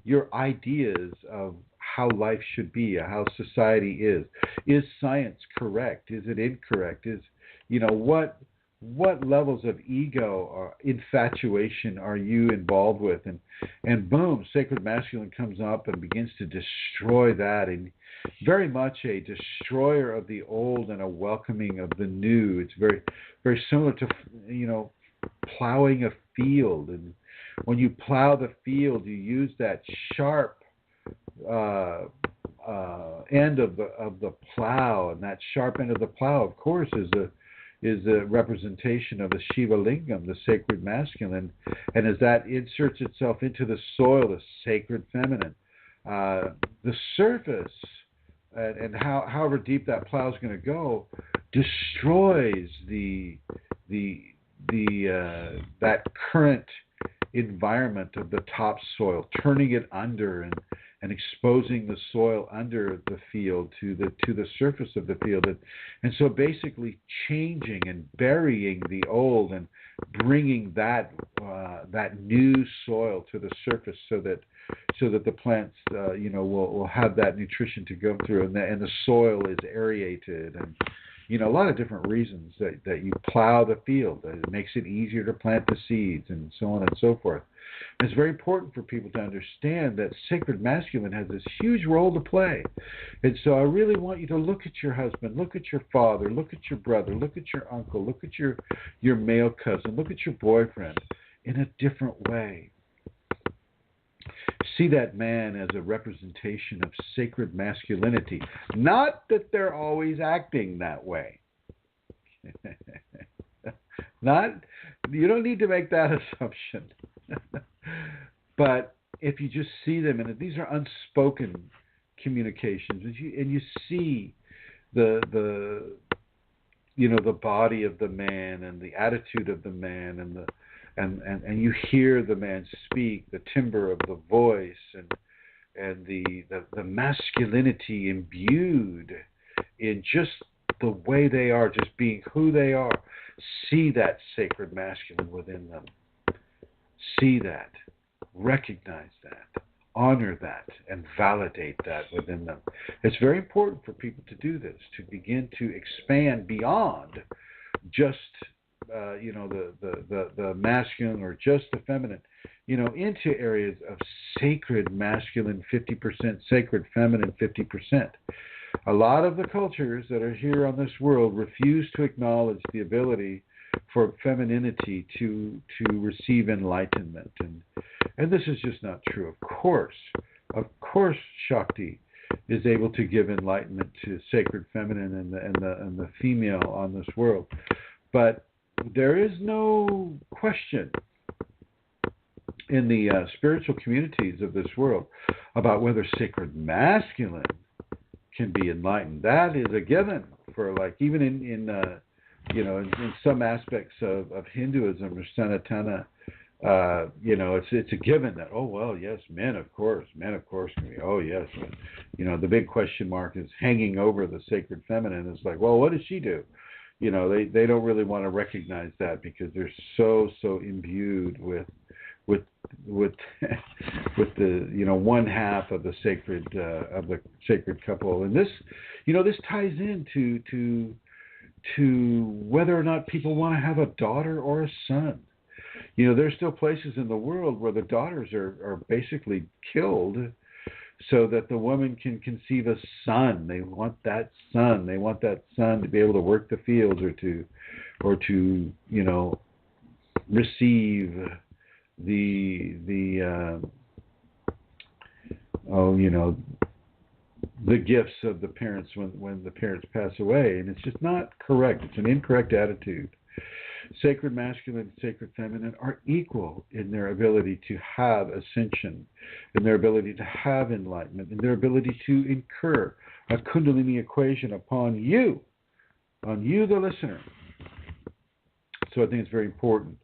your ideas of how life should be, how society is. Is science correct? Is it incorrect? What levels of ego or infatuation are you involved with? And boom, sacred masculine comes up and begins to destroy that, and very much a destroyer of the old and a welcoming of the new. It's very, very similar to, plowing a field. And when you plow the field, you use that sharp end of the plow, and that sharp end of the plow, of course, is a representation of the Shiva lingam, the sacred masculine, and as that inserts itself into the soil, the sacred feminine, the surface, and however deep that plow is going to go, destroys that current environment of the topsoil, turning it under and exposing the soil under the field to the surface of the field, and so basically changing and burying the old and bringing that new soil to the surface, so that the plants will have that nutrition to go through, and the soil is aerated, and a lot of different reasons that you plow the field. It makes it easier to plant the seeds, and so on and so forth. And it's very important for people to understand that sacred masculine has this huge role to play. And so I really want you to look at your husband, look at your father, look at your brother, look at your uncle, look at your male cousin, look at your boyfriend in a different way. See that man as a representation of sacred masculinity. Not that they're always acting that way. You don't need to make that assumption. But if you just see them, and these are unspoken communications, and you see the body of the man and the attitude of the man, and you hear the man speak, the timbre of the voice, and the masculinity imbued in just the way they are, just being who they are. See that sacred masculine within them. See that, recognize that, honor that, and validate that within them. It's very important for people to do this, to begin to expand beyond just the masculine or just the feminine, into areas of sacred masculine 50%, sacred feminine 50%. A lot of the cultures that are here on this world refuse to acknowledge the ability for femininity to receive enlightenment, and this is just not true. Of course, Shakti is able to give enlightenment to sacred feminine and the female on this world, but there is no question in the spiritual communities of this world about whether sacred masculine can be enlightened. That is a given for, like, even in some aspects of Hinduism or Sanatana, it's a given that, oh well, yes, men of course can be, oh yes, but, the big question mark is hanging over the sacred feminine. It's like, well, what does she do? They don't really want to recognize that because they're so imbued with the one half of the sacred couple, and this ties into whether or not people want to have a daughter or a son. There's still places in the world where the daughters are basically killed so that the woman can conceive a son. They want that son. They want that son to be able to work the fields or to receive the gifts of the parents when the parents pass away, and it's just not correct. It's an incorrect attitude. Sacred masculine and sacred feminine are equal in their ability to have ascension, in their ability to have enlightenment, in their ability to incur a Kundalini equation upon you, the listener. So I think it's very important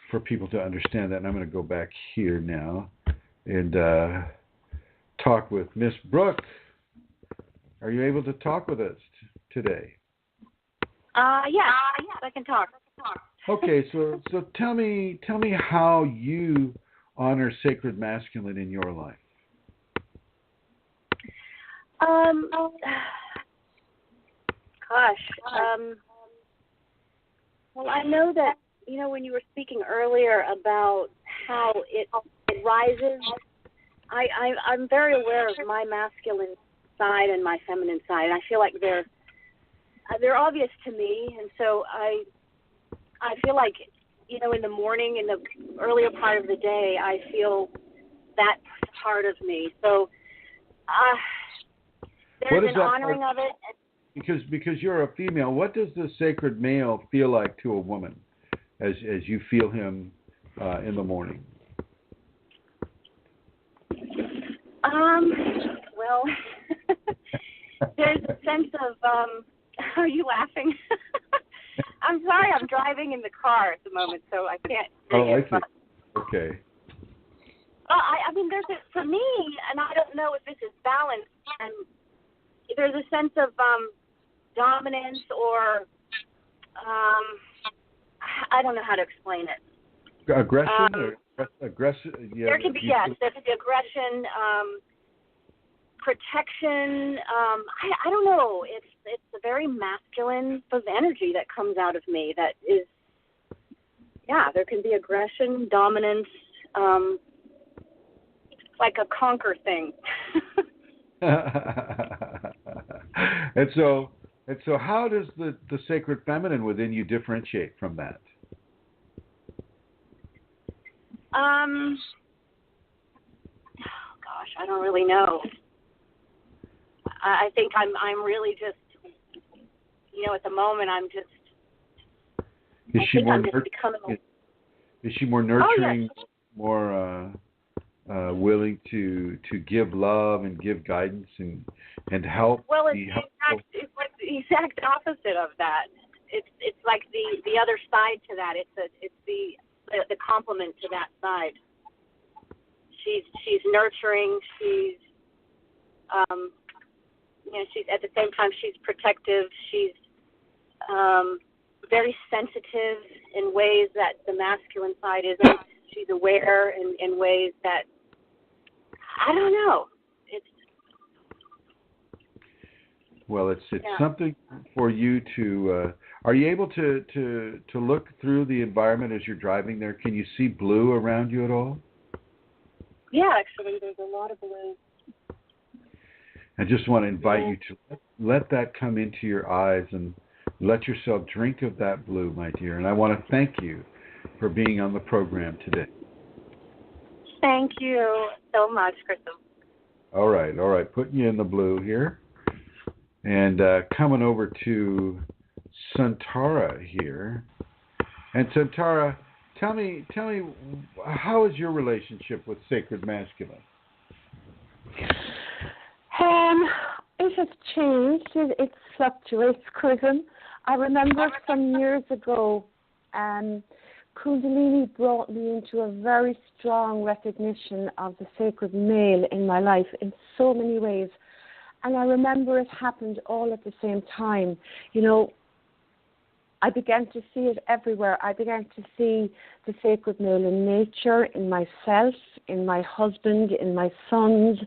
for people to understand that. And I'm going to go back here now and talk with Miss Brooke. Are you able to talk with us today? Yes, I can talk. Okay, so tell me how you honor sacred masculine in your life. Well, I know that, when you were speaking earlier about how it rises, I'm very aware of my masculine side and my feminine side, and I feel like they're obvious to me, and so I feel like, in the morning, in the earlier part of the day, I feel that part of me. So there's an honoring of it. Because you're a female, what does the sacred male feel like to a woman as you feel him in the morning? Well, there's a sense of, are you laughing? I'm sorry, I'm driving in the car at the moment, so I can't. Oh, I see. Okay. I mean, for me, and I don't know if this is balanced, and there's a sense of dominance or I don't know how to explain it. Aggression? Aggressive? Yeah, there can be, yes, there's the aggression, protection. I don't know. It's a very masculine of energy that comes out of me. That is, there can be aggression, dominance, like a conquer thing. And so how does the sacred feminine within you differentiate from that? I don't really know. I think I'm really just, at the moment I'm just. Is she more nurturing, oh, yes. more willing to give love and give guidance and help? Well, it's like the exact opposite of that. It's like the other side to that. It's the complement to that side. She's nurturing. She's she's at the same time she's protective. She's very sensitive in ways that the masculine side isn't. She's aware in ways that I don't know. It's something for you to. Are you able to look through the environment as you're driving there? Can you see blue around you at all? Yeah, actually, there's a lot of blue. I just want to invite you to let that come into your eyes and Let yourself drink of that blue, my dear. And I want to thank you for being on the program today. Thank you so much, Chrism. All right. Putting you in the blue here. And coming over to Santara here. And Santara, tell me, how is your relationship with sacred masculine? It has changed. It fluctuates, Chrism. I remember some years ago, Kundalini brought me into a very strong recognition of the sacred male in my life in so many ways. And I remember it happened all at the same time. You know, I began to see it everywhere. I began to see the sacred male in nature, in myself, in my husband, in my sons.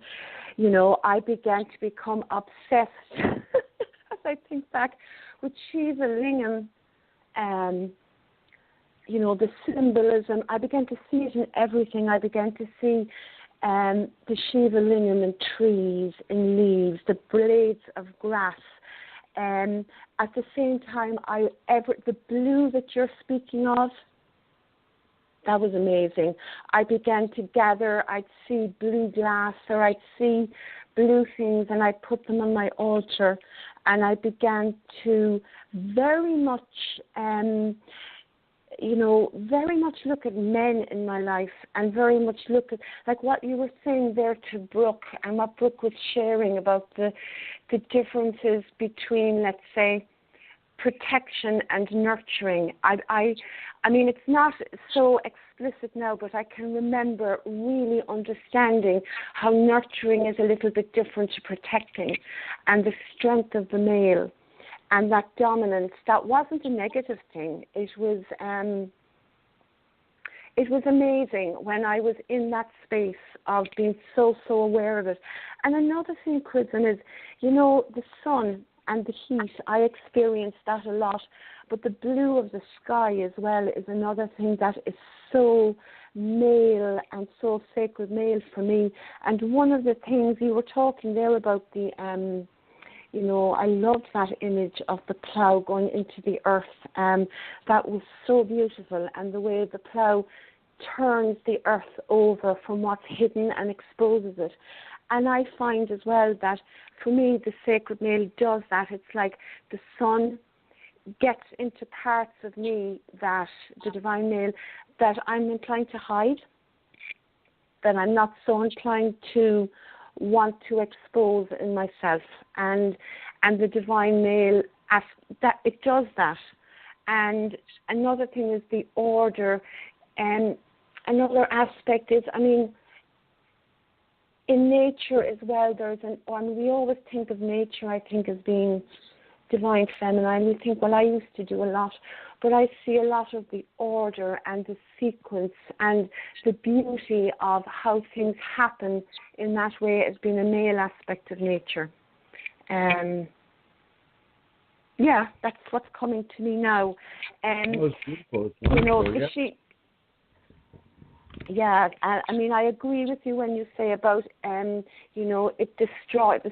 You know, I began to become obsessed, as I think back, with Shiva Lingam, you know, the symbolism. I began to see it in everything. I began to see the Shiva Lingam in trees, in leaves, the blades of grass. At the same time, the blue that you're speaking of, that was amazing. I began to gather, I'd see blue glass or I'd see blue things and I'd put them on my altar, and I began to very much, very much look at men in my life and very much look at, like what you were saying there to Brooke and what Brooke was sharing about the differences between, let's say, protection and nurturing. I mean, it's not so explicit now, but I can remember really understanding how nurturing is a little bit different to protecting, and the strength of the male and that dominance. That wasn't a negative thing. It was amazing when I was in that space of being so aware of it. And another thing, Chrism, is, you know, the sun and the heat. I experienced that a lot. But the blue of the sky as well is another thing that is so male and so sacred male for me. And one of the things you were talking there about the, I loved that image of the plough going into the earth. That was so beautiful, and the way the plough turns the earth over from what's hidden and exposes it. And I find as well that for me the sacred male does that. It's like the sun gets into parts of me, that the divine male, that I'm inclined to hide, that I'm not so inclined to want to expose in myself, and the divine male, that it does that. And another thing is the order, and another aspect is, I mean, in nature as well, we always think of nature, I think, as being divine feminine. We think, well, I used to do a lot, but I see a lot of the order and the sequence and the beauty of how things happen in that way as being a male aspect of nature. Yeah, that's what's coming to me now. That was beautiful. Yeah, I mean, I agree with you when you say about, the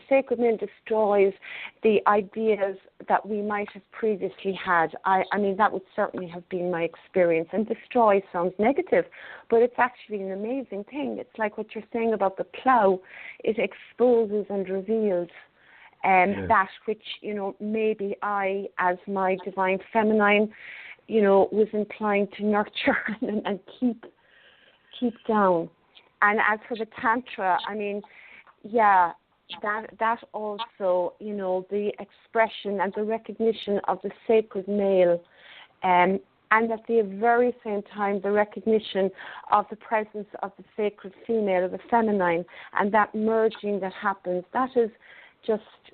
sacred male destroys the ideas that we might have previously had. I mean, that would certainly have been my experience. And destroy sounds negative, but it's actually an amazing thing. It's like what you're saying about the plough. It exposes and reveals that which, maybe I, as my divine feminine, was inclined to nurture and keep down. And as for the Tantra, I mean, yeah, that also, the expression and the recognition of the sacred male, and at the very same time, the recognition of the presence of the sacred female, or the feminine, and that merging that happens, that is just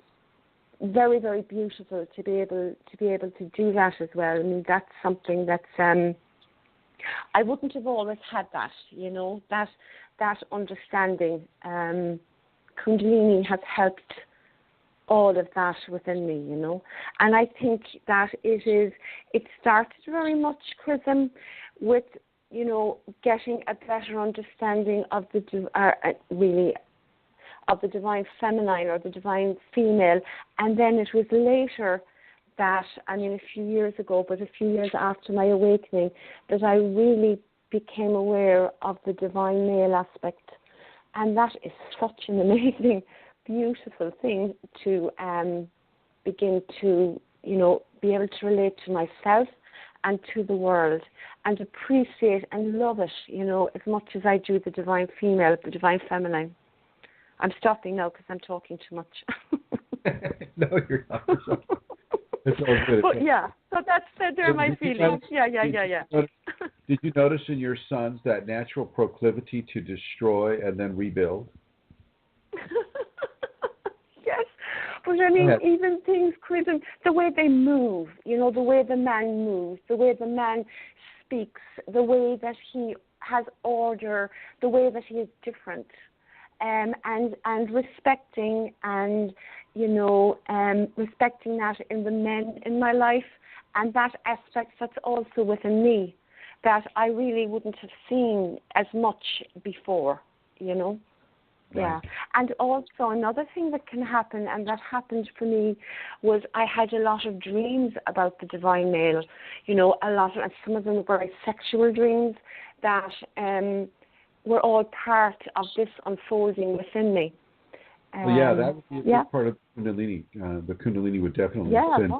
very, very beautiful to be able to do that as well. I mean, that's something that's I wouldn't have always had that, that understanding. Kundalini has helped all of that within me, And I think that it started very much, Chrism, with, getting a better understanding of of the divine feminine or the divine female, and then it was later that, I mean, a few years ago, but a few years after my awakening, that I really became aware of the divine male aspect. And that is such an amazing, beautiful thing to begin to, be able to relate to myself and to the world and appreciate and love it, as much as I do the divine female, the divine feminine. I'm stopping now because I'm talking too much. No, you're not. It's all good. But yeah, so they're my feelings. Yeah. Did you notice in your sons that natural proclivity to destroy and then rebuild? Yes, but I mean, even things, Chrism, the way they move, the way the man moves, the way the man speaks, the way that he has order, the way that he is different, and respecting and respecting that in the men in my life, and that aspect that's also within me that I really wouldn't have seen as much before, Right. Yeah. And also another thing that can happen, and that happened for me, was I had a lot of dreams about the divine male, a lot of, and some of them were very sexual dreams that were all part of this unfolding within me. That would be a big part of Kundalini. The Kundalini would definitely send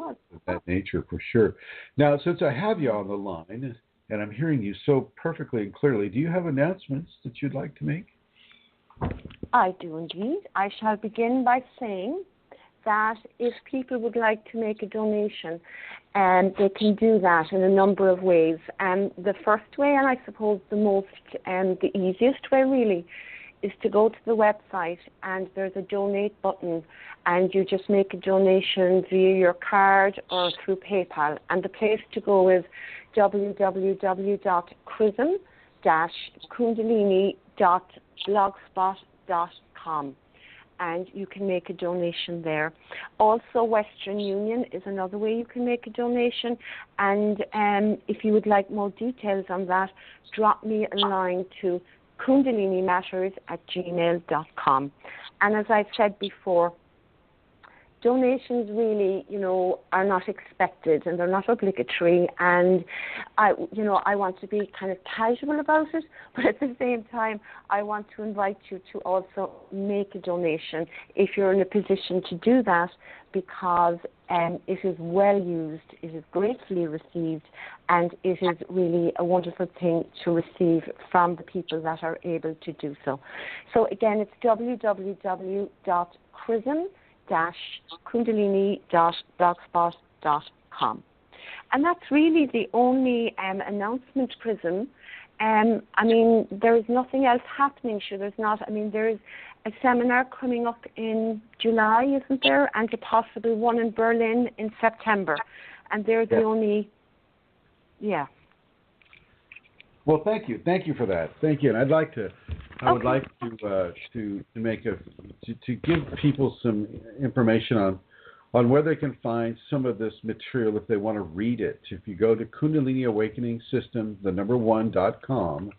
that nature for sure. Now, since I have you on the line, and I'm hearing you so perfectly and clearly, do you have announcements that you'd like to make? I do indeed. I shall begin by saying that if people would like to make a donation, they can do that in a number of ways. And the first way, and I suppose the most, the easiest way really, is to go to the website and there's a donate button and you just make a donation via your card or through PayPal. And the place to go is www.chrism-kundalini.blogspot.com, and you can make a donation there. Also, Western Union is another way you can make a donation, and if you would like more details on that, drop me a line to kundalinimatters@gmail.com. And as I've said before, donations really, are not expected and they're not obligatory. And I want to be kind of casual about it, but at the same time, I want to invite you to also make a donation if you're in a position to do that, because it is well used, it is gratefully received, and it is really a wonderful thing to receive from the people that are able to do so. So again, it's www.chrism-kundalini.blogspot.com. And that's really the only announcement, Chrism. I mean, there is nothing else happening. Sure, there's not. I mean, there is a seminar coming up in July, isn't there? And a possible one in Berlin in September. And they're the only, Well, thank you. Thank you for that. Thank you. And I would like to make to give people some information on where they can find some of this material if they want to read it. If you go to Kundalini Awakening System, #1.com,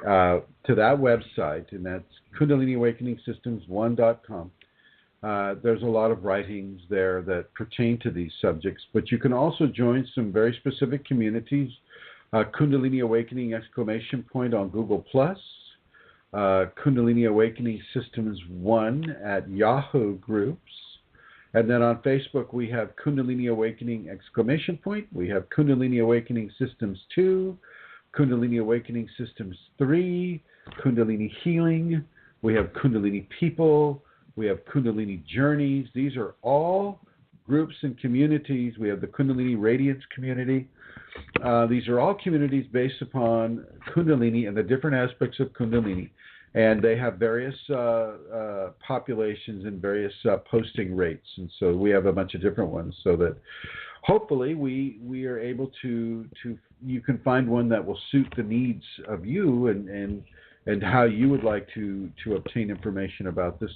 to that website, and that's Kundalini Awakening Systems 1.com. There's a lot of writings there that pertain to these subjects, but you can also join some very specific communities. Kundalini Awakening ! On Google+, Kundalini Awakening Systems 1 at Yahoo groups, and then on Facebook we have Kundalini Awakening ! We have Kundalini Awakening Systems 2, Kundalini Awakening Systems 3, Kundalini Healing, we have Kundalini People, we have Kundalini Journeys. These are all groups and communities. We have the Kundalini Radiance community. These are all communities based upon Kundalini and the different aspects of Kundalini. And they have various populations and various posting rates. And so we have a bunch of different ones so that hopefully we are able to you can find one that will suit the needs of you and how you would like to obtain information about this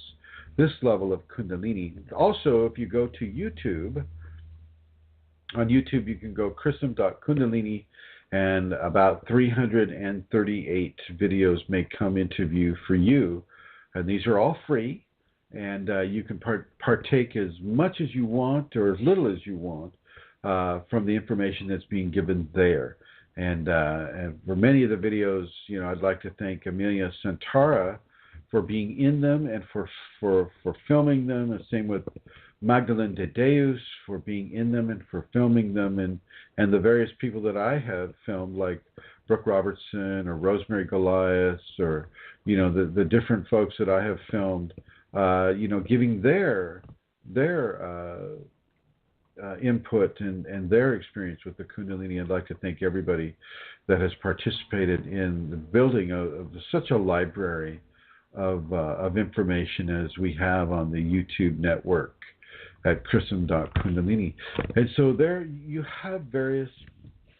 level of Kundalini. Also, if you go to YouTube, on YouTube you can go chrism.kundalini, and about 338 videos may come into view for you. And these are all free, and you can partake as much as you want or as little as you want. from the information that's being given there. And for many of the videos, I'd like to thank Amelia Santara for being in them and for filming them. And same with Magdalene de Deus for being in them and for filming them, and the various people that I have filmed, like Brooke Robertson or Rosemary Goliath, or the different folks that I have filmed, giving their input and their experience with the Kundalini. I'd like to thank everybody that has participated in the building of such a library of information as we have on the YouTube network at Chrism.Kundalini. And so there you have various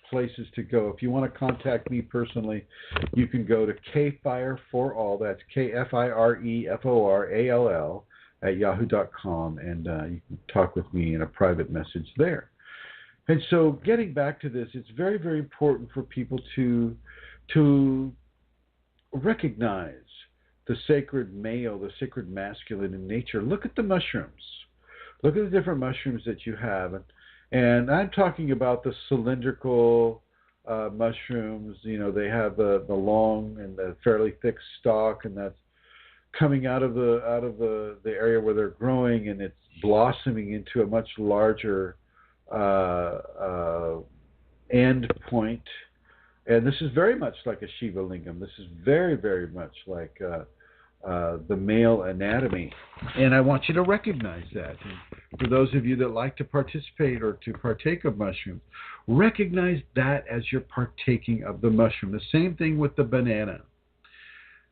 places to go. If you want to contact me personally, you can go to KFireForAll, that's KFireForall at yahoo.com, and you can talk with me in a private message there. And so getting back to this, it's very, very important for people to recognize the sacred male, the sacred masculine in nature. Look at the mushrooms. Look at the different mushrooms that you have. And I'm talking about the cylindrical mushrooms. They have the long and the fairly thick stalk, and that's coming out of the area where they're growing, and it's blossoming into a much larger end point. And this is very much like a Shiva lingam. This is very, very much like the male anatomy. And I want you to recognize that. And for those of you that like to participate or to partake of mushrooms, recognize that as you're partaking of the mushroom. The same thing with the banana.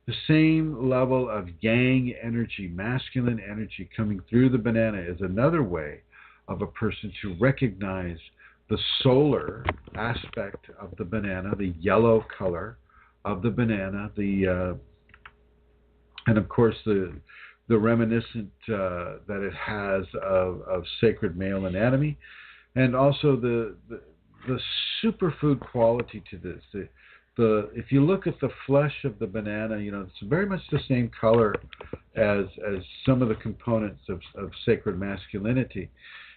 The same level of yang energy, masculine energy coming through the banana is another way of a person to recognize the solar aspect of the banana, the yellow color of the banana, and of course the reminiscent that it has of sacred male anatomy, and also the superfood quality to this. If you look at the flesh of the banana, it's very much the same color as some of the components of sacred masculinity,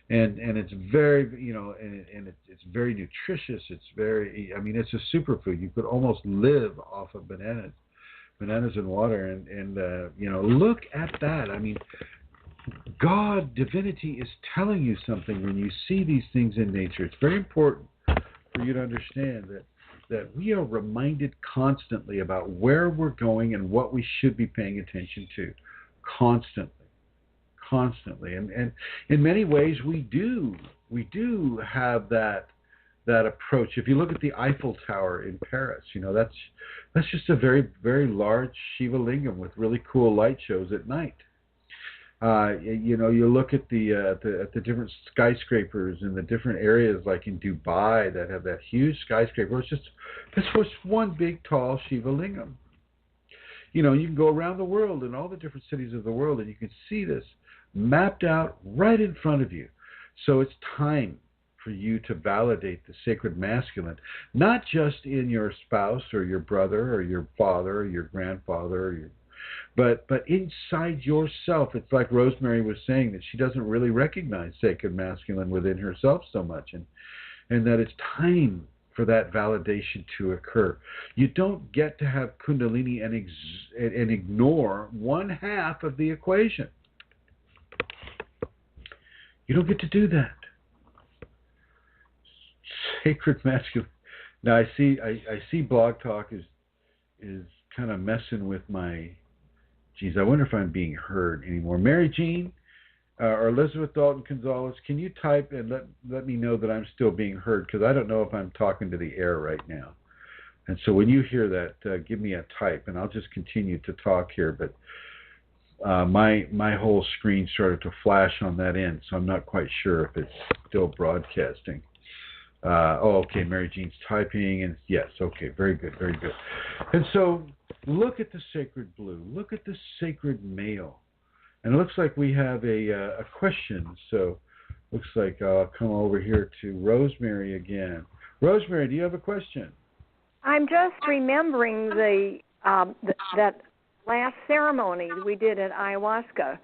and it's very it's very nutritious. It's it's a superfood. You could almost live off of bananas and water, and look at that. God, divinity is telling you something when you see these things in nature. It's very important for you to understand that we are reminded constantly about where we're going and what we should be paying attention to constantly. And in many ways we do have that approach. If you look at the Eiffel Tower in Paris, that's just a very, very large Shiva lingam with really cool light shows at night. You look at the different skyscrapers in the different areas, like in Dubai, that have that huge skyscraper. That's just one big tall Shiva lingam. You can go around the world in all the different cities of the world, and you can see this mapped out right in front of you. So it's time for you to validate the sacred masculine, not just in your spouse or your brother or your father or your grandfather, but inside yourself. It's like Rosemary was saying, that she doesn't really recognize sacred masculine within herself so much, and that it's time for that validation to occur. You don't get to have Kundalini and ignore one half of the equation. You don't get to do that. Sacred masculine. Now I see Blog Talk is kind of messing with my. Geez, I wonder if I'm being heard anymore. Mary Jean or Elizabeth Dalton Gonzalez, can you type and let me know that I'm still being heard? Because I don't know if I'm talking to the air right now. And so when you hear that, give me a type, and I'll just continue to talk here. But my whole screen started to flash on that end, so I'm not quite sure if it's still broadcasting. Okay, Mary Jean's typing, and yes, okay, very good, very good. And so look at the sacred blue, look at the sacred male, and it looks like we have a question. So looks like I'll come over here to Rosemary again. Rosemary, do you have a question? I'm just remembering that last ceremony we did at ayahuasca.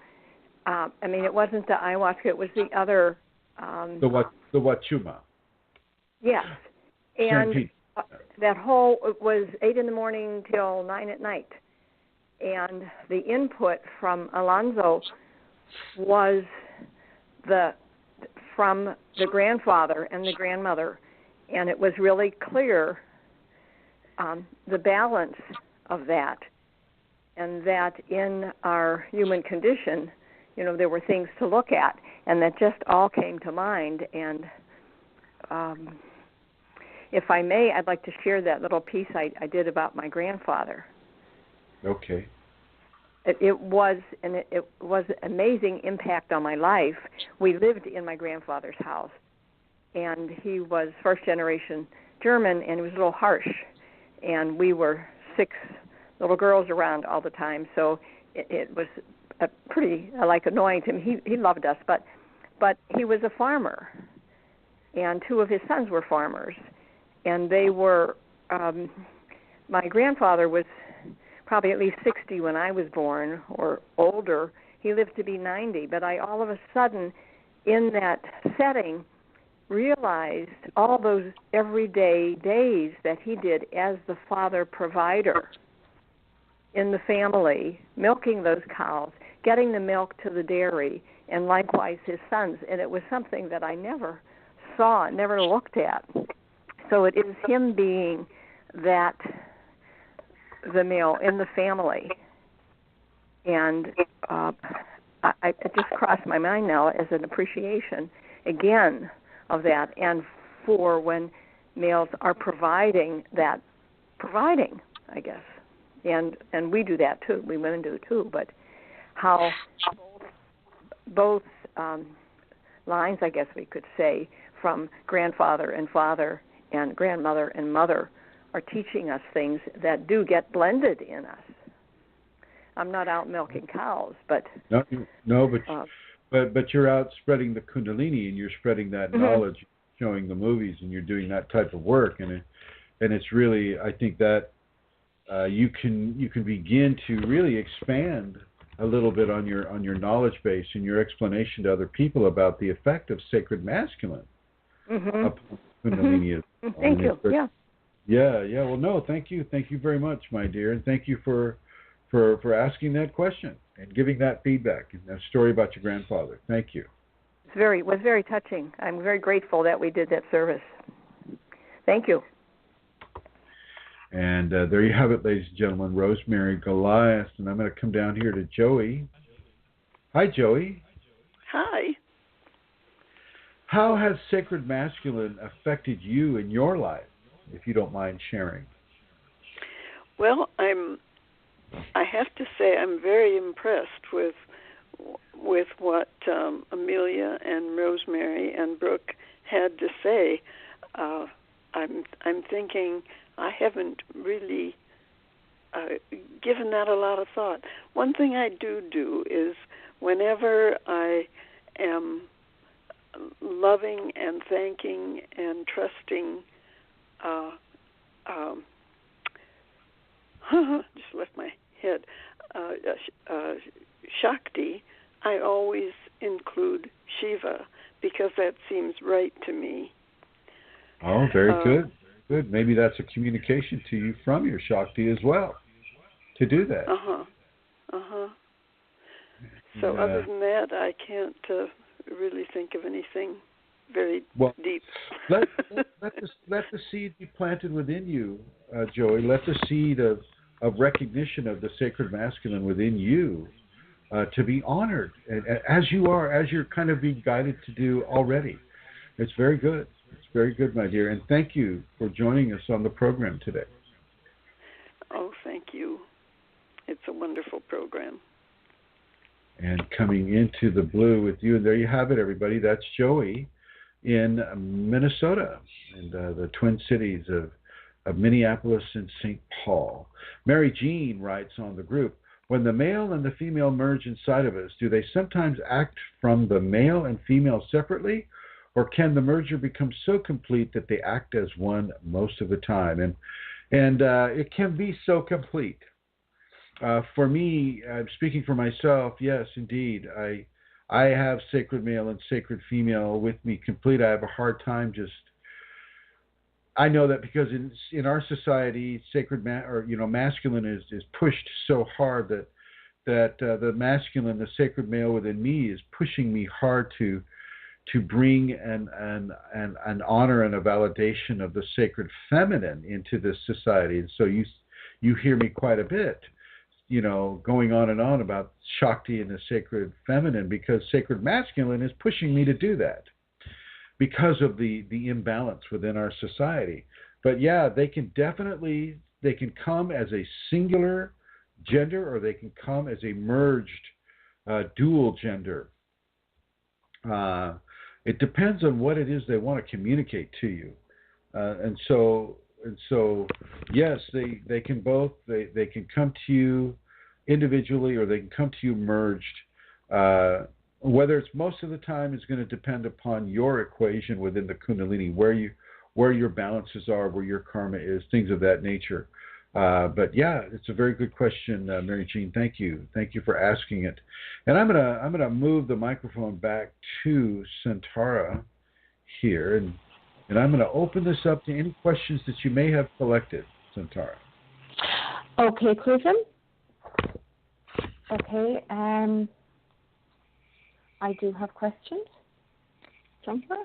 It wasn't the ayahuasca; it was the other The Wachuma. Yes. And that whole, it was 8 in the morning till 9 at night. And the input from Alonzo was from the grandfather and the grandmother. And it was really clear the balance of that. And that in our human condition, there were things to look at. And that just all came to mind. And if I may, I'd like to share that little piece I did about my grandfather. Okay. It was an amazing impact on my life. We lived in my grandfather's house, and he was first-generation German, and he was a little harsh. And we were 6 little girls around all the time, so it was pretty annoying to him. He loved us, but he was a farmer, and 2 of his sons were farmers. And they were, my grandfather was probably at least 60 when I was born, or older. He lived to be 90, but I all of a sudden, in that setting, realized all those everyday days that he did as the father provider in the family, milking those cows, getting the milk to the dairy, and likewise his sons. And it was something that I never saw, never looked at. So it is him being the male in the family. And it just crossed my mind now as an appreciation, again, of that. And for when males are providing, I guess. And we do that too. We women do too. But how both lines, I guess we could say, from grandfather and father and grandmother and mother are teaching us things that do get blended in us. I'm not out milking cows, but but you're out spreading the Kundalini, and you're spreading that knowledge, showing the movies, and you're doing that type of work, and it's really, I think that you can begin to really expand a little bit on your knowledge base and your explanation to other people about the effect of sacred masculine. Kundalini. Thank you. Yeah. Well, no, thank you very much, my dear, and thank you for asking that question and giving that feedback and that story about your grandfather. Thank you. It was very touching. I'm very grateful that we did that service. Thank you. And there you have it, ladies and gentlemen, Rosemary Goliath, and I'm going to come down here to Joey. Hi, Joey. Hi. How has sacred masculine affected you in your life, if you don't mind sharing? Well, I have to say I'm very impressed with what Amelia and Rosemary and Brooke had to say. I'm thinking I haven't really given that a lot of thought. One thing I do is whenever I am loving and thanking and trusting, just left my head, Shakti, I always include Shiva because that seems right to me. Oh, very good. Good. Maybe that's a communication to you from your Shakti as well, to do that. So other than that, I can't really think of anything very deep. let the seed be planted within you, Joey. Let the seed of recognition of the sacred masculine within you to be honored as you are, as you're kind of being guided to do already. It's very good. It's very good, my dear. And thank you for joining us on the program today. Oh, thank you. It's a wonderful program. And coming into the blue with you, and there you have it, everybody. That's Joey in Minnesota, and the Twin Cities of Minneapolis and St. Paul. Mary Jean writes on the group, when the male and the female merge inside of us, do they sometimes act from the male and female separately, or can the merger become so complete that they act as one most of the time? And it can be so complete. For me, speaking for myself, yes, indeed, I have sacred male and sacred female with me complete. I have a hard time just. I know that because in our society, sacred masculine is pushed so hard that the masculine, the sacred male within me, is pushing me hard to bring an honor and a validation of the sacred feminine into this society. And so you hear me quite a bit, going on and on about Shakti and the sacred feminine, because sacred masculine is pushing me to do that because of the imbalance within our society. But yeah, they can come as a singular gender, or they can come as a merged dual gender. It depends on what it is they want to communicate to you. And so yes, they can both, they can come to you individually, or they can come to you merged. Whether it's most of the time is going to depend upon your equation within the Kundalini, where your balances are, where your karma is, things of that nature. But yeah, it's a very good question, Mary Jean. Thank you for asking it. And I'm gonna move the microphone back to Santara here, and I'm gonna open this up to any questions that you may have collected, Santara. Okay, Chrism. Okay, I do have questions. Jumper.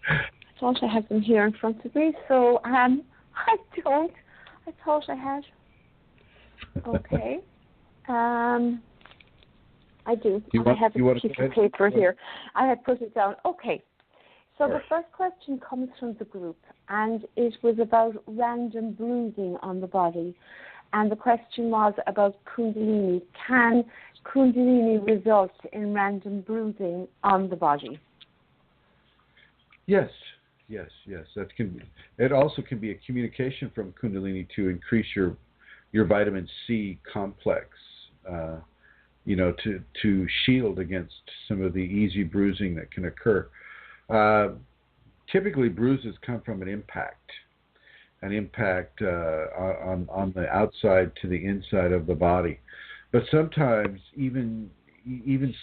I thought I had them here in front of me, so I don't. I thought I had. Okay. I do. I have a piece of paper here. I had put it down. Okay. So the first question comes from the group, and it was about random bruising on the body. And the question was about Kundalini. Can Kundalini result in random bruising on the body? Yes. That can be. It also can be a communication from Kundalini to increase your vitamin C complex. To shield against some of the easy bruising that can occur. Typically, bruises come from an impact on the outside to the inside of the body. But sometimes, even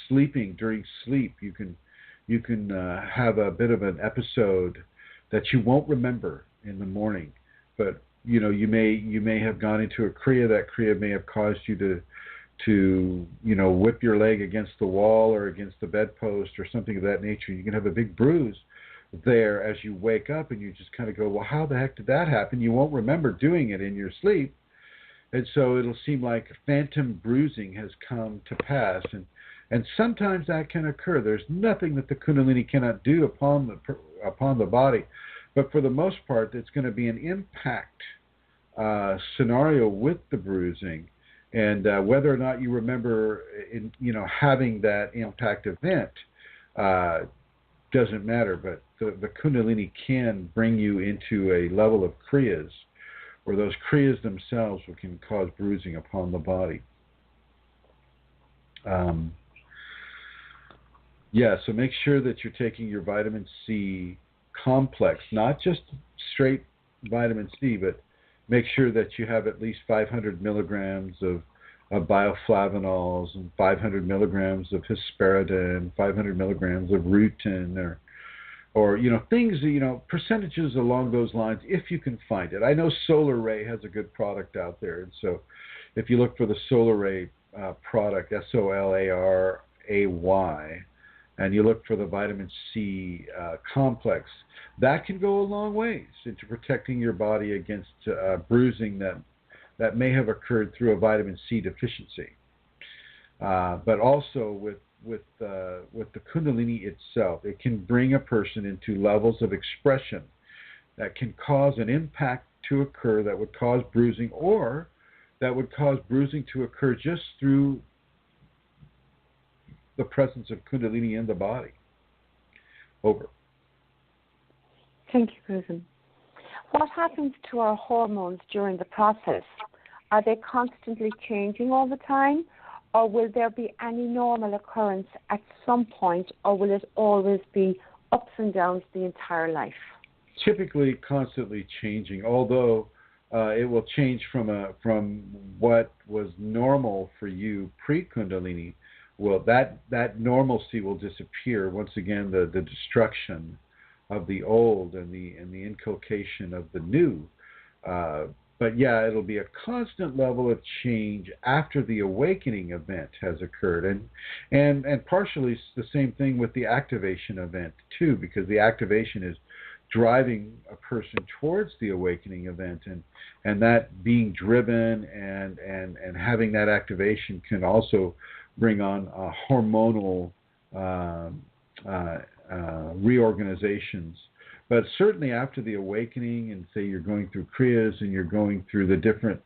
sleeping, during sleep, you can have a bit of an episode that you won't remember in the morning. But you may have gone into a kriya. That kriya may have caused you to whip your leg against the wall or against the bedpost or something of that nature. You can have a big bruise there as you wake up, and you just kind of go, well, how the heck did that happen? You won't remember doing it in your sleep. And so it'll seem like phantom bruising has come to pass. And sometimes that can occur. There's nothing that the Kundalini cannot do upon the body. But for the most part, it's going to be an impact scenario with the bruising. And whether or not you remember having that impact event doesn't matter. But the Kundalini can bring you into a level of kriyas, where those kriyas themselves can cause bruising upon the body. So make sure that you're taking your vitamin C complex, not just straight vitamin C, but make sure that you have at least 500 milligrams of bioflavonols and 500 milligrams of hesperidin, 500 milligrams of rutin, or things, percentages along those lines, if you can find it. I know Solar Ray has a good product out there, and so if you look for the Solar Ray product, SOLARAY, and you look for the vitamin C complex, that can go a long ways into protecting your body against bruising that may have occurred through a vitamin C deficiency. But also with the Kundalini itself, it can bring a person into levels of expression that can cause an impact to occur that would cause bruising, or that would cause bruising to occur just through the presence of Kundalini in the body. Over. Thank you, Chrism. What happens to our hormones during the process? Are they constantly changing all the time, or will there be any normal occurrence at some point, or will it always be ups and downs the entire life? Typically constantly changing, although it will change from what was normal for you pre-Kundalini, well, that normalcy will disappear. Once again, the destruction of the old and the inculcation of the new. But yeah, it'll be a constant level of change after the awakening event has occurred, and partially it's the same thing with the activation event too, because the activation is driving a person towards the awakening event, and that being driven and having that activation can also bring on hormonal reorganizations. But certainly after the awakening, and say you're going through Kriyas and you're going through the different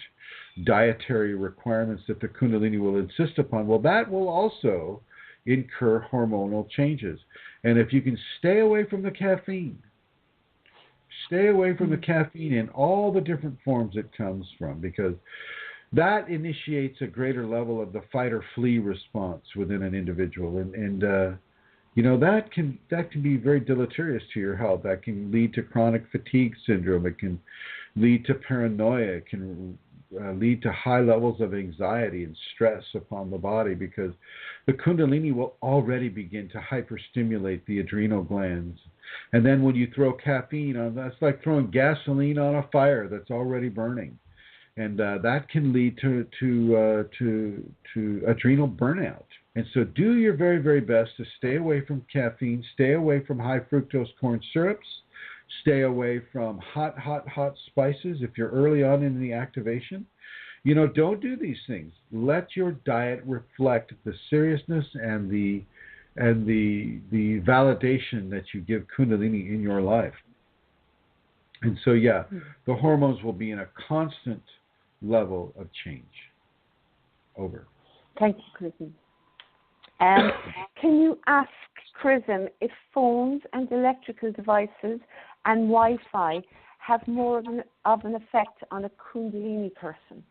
dietary requirements that the Kundalini will insist upon, well, that will also incur hormonal changes. And if you can stay away from the caffeine, in all the different forms it comes from, because that initiates a greater level of the fight or flee response within an individual, and that can be very deleterious to your health. That can lead to chronic fatigue syndrome. It can lead to paranoia. It can lead to high levels of anxiety and stress upon the body, because the Kundalini will already begin to hyperstimulate the adrenal glands. And then when you throw caffeine on, that's like throwing gasoline on a fire that's already burning. And that can lead to adrenal burnout. And so do your very, very best to stay away from caffeine, stay away from high fructose corn syrups, stay away from hot spices if you're early on in the activation. Don't do these things. Let your diet reflect the seriousness and the validation that you give Kundalini in your life. And so, yeah, the hormones will be in a constant level of change. Over. Thank you, Chrism. Can you ask Chrism if phones and electrical devices and Wi-Fi have more of an effect on a Kundalini person?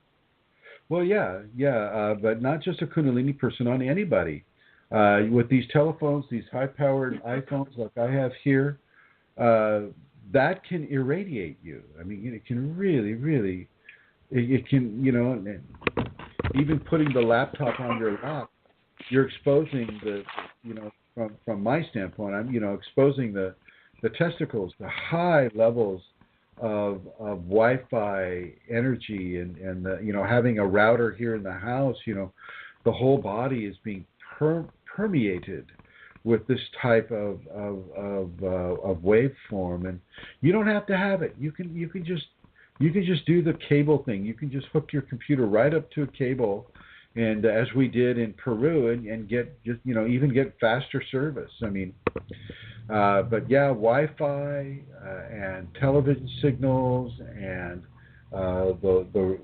Well, yeah, but not just a Kundalini person, on anybody. With these telephones, these high-powered iPhones like I have here, that can irradiate you. I mean, it can really, it can, even putting the laptop on your lap, you're exposing from my standpoint, I'm, exposing the testicles to high levels of Wi-Fi energy, and having a router here in the house, the whole body is being permeated with this type of waveform, and you don't have to have it. You can just do the cable thing. You can just hook your computer right up to a cable, and as we did in Peru, and get even get faster service. I mean, but yeah, Wi-Fi and television signals and the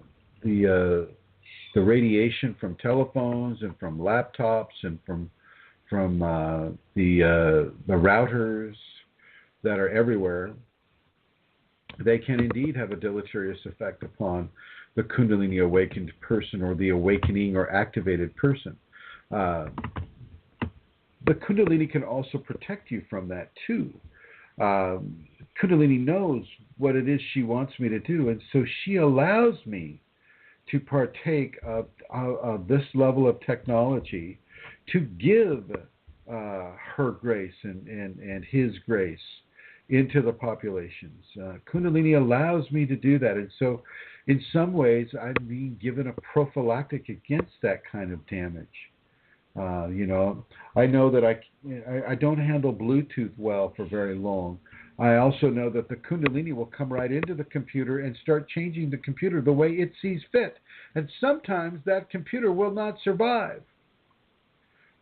radiation from telephones and from laptops and from the routers that are everywhere, they can indeed have a deleterious effect upon the Kundalini awakened person, or the awakening or activated person. The Kundalini can also protect you from that too. Kundalini knows what it is she wants me to do, and so she allows me to partake of this level of technology, to give her grace and his grace into the populations. Kundalini allows me to do that, and so in some ways I'm being given a prophylactic against that kind of damage. I know that I don't handle Bluetooth well for very long. I also know that the Kundalini will come right into the computer and start changing the computer the way it sees fit. And sometimes that computer will not survive,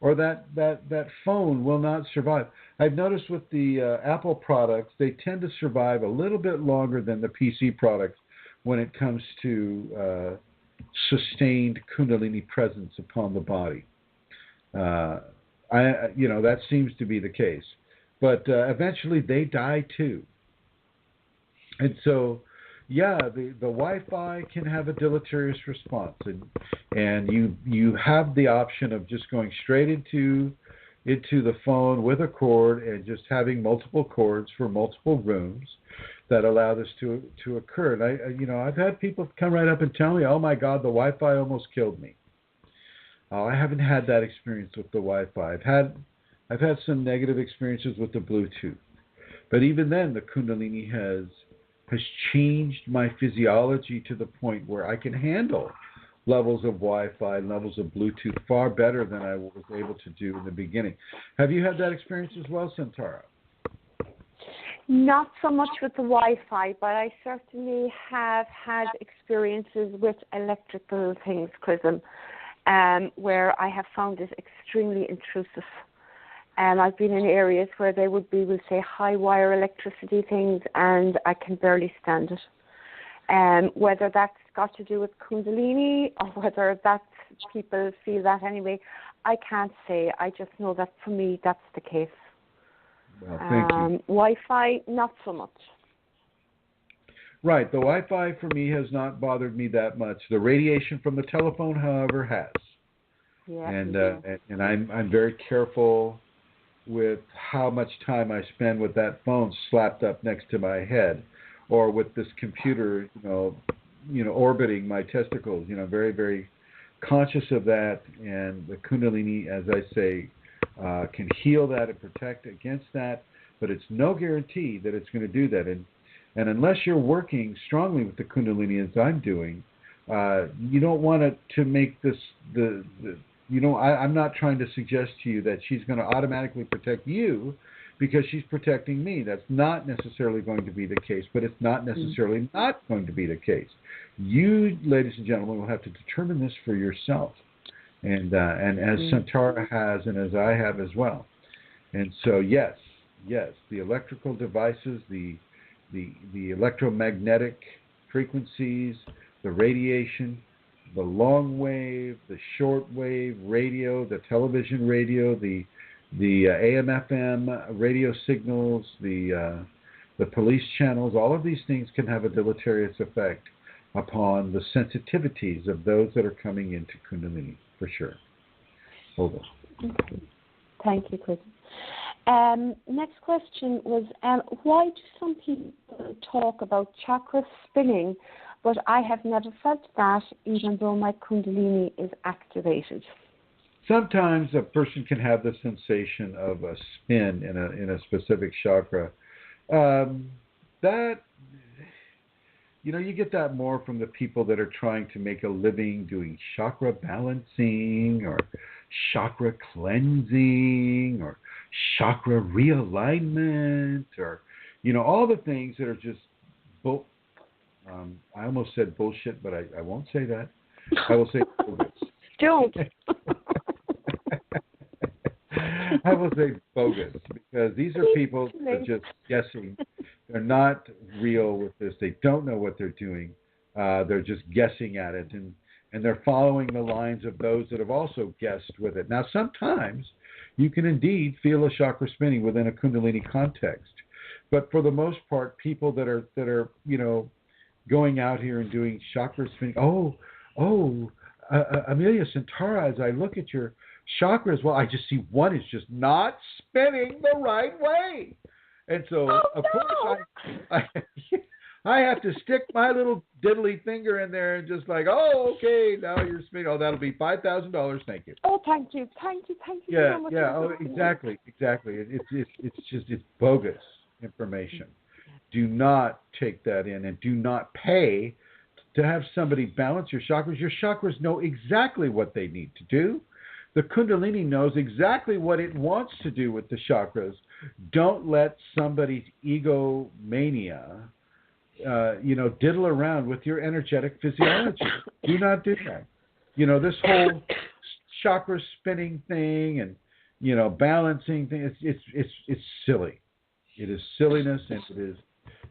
or that phone will not survive. I've noticed with the Apple products, they tend to survive a little bit longer than the PC products when it comes to sustained Kundalini presence upon the body. That seems to be the case. But eventually they die too. And so, yeah, the Wi-Fi can have a deleterious response, and you have the option of just going straight into the phone with a cord and just having multiple cords for multiple rooms that allow this to occur. And I've had people come right up and tell me, "Oh my God, the Wi-Fi almost killed me." Oh, I haven't had that experience with the Wi-Fi. I've had some negative experiences with the Bluetooth, but even then, the Kundalini has changed my physiology to the point where I can handle levels of Wi-Fi, levels of Bluetooth far better than I was able to do in the beginning. Have you had that experience as well, Santara? Not so much with the Wi-Fi, but I certainly have had experiences with electrical things, Chrism, where I have found it extremely intrusive. And I've been in areas where they would be, we'll say, high wire electricity things, and I can barely stand it. Whether that's got to do with Kundalini or whether that's people feel that anyway, I can't say. I just know that for me, that's the case. Well, thank you. Wi-Fi, not so much. Right. The Wi-Fi for me has not bothered me that much. The radiation from the telephone, however, has. Yeah. And I'm very careful with how much time I spend with that phone slapped up next to my head, or with this computer, orbiting my testicles. Very, very conscious of that. And the Kundalini, as I say, can heal that and protect against that. But it's no guarantee that it's going to do that. And unless you're working strongly with the Kundalini, as I'm doing, you don't want it to make this I'm not trying to suggest to you that she's going to automatically protect you because she's protecting me. That's not necessarily going to be the case, but it's not necessarily not going to be the case. You, ladies and gentlemen, will have to determine this for yourself, and as Santara has and as I have as well. And so, yes, the electrical devices, the electromagnetic frequencies, the radiation, the long wave, the short wave radio, the television radio, the AM/FM radio signals, the police channels, all of these things can have a deleterious effect upon the sensitivities of those that are coming into Kundalini, for sure. Hold on. Okay. Thank you, Chris. Next question was, why do some people talk about chakra spinning, but I have never felt that even though my Kundalini is activated? Sometimes a person can have the sensation of a spin in a specific chakra. That, you get that more from the people that are trying to make a living doing chakra balancing or chakra cleansing or chakra realignment or, all the things that are just I almost said bullshit, but I won't say that. I will say bogus. Don't. I will say bogus because these are people that are just guessing. They're not real with this. They don't know what they're doing. They're just guessing at it, and they're following the lines of those that have also guessed with it. Now, sometimes you can indeed feel a chakra spinning within a Kundalini context, but for the most part, people that are going out here and doing chakra spinning. Amelia, Santara, as I look at your chakras, well, I just see one is just not spinning the right way. And so, of course, I have to stick my little diddly finger in there and just like, okay, now you're spinning. Oh, that'll be $5,000. Thank you. Oh, thank you so much. Yeah. Oh, exactly. It's bogus information. Do not take that in and do not pay to have somebody balance your chakras. Your chakras know exactly what they need to do. The Kundalini knows exactly what it wants to do with the chakras. Don't let somebody's egomania, diddle around with your energetic physiology. Do not do that. This whole chakra spinning thing and, balancing thing, it's silly. It is silliness, and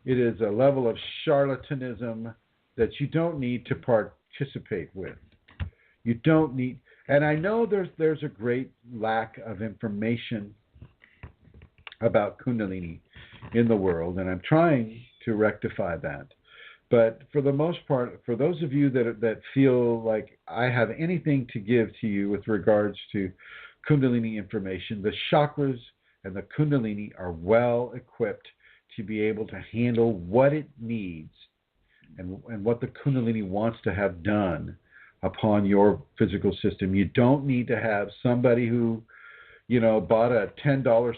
it is a level of charlatanism that you don't need to participate with. You don't need, and I know there's a great lack of information about Kundalini in the world, and I'm trying to rectify that. But for the most part, for those of you that feel like I have anything to give to you with regards to Kundalini information, the chakras and the Kundalini are well equipped to be able to handle what it needs and what the Kundalini wants to have done upon your physical system. You don't need to have somebody who, bought a $10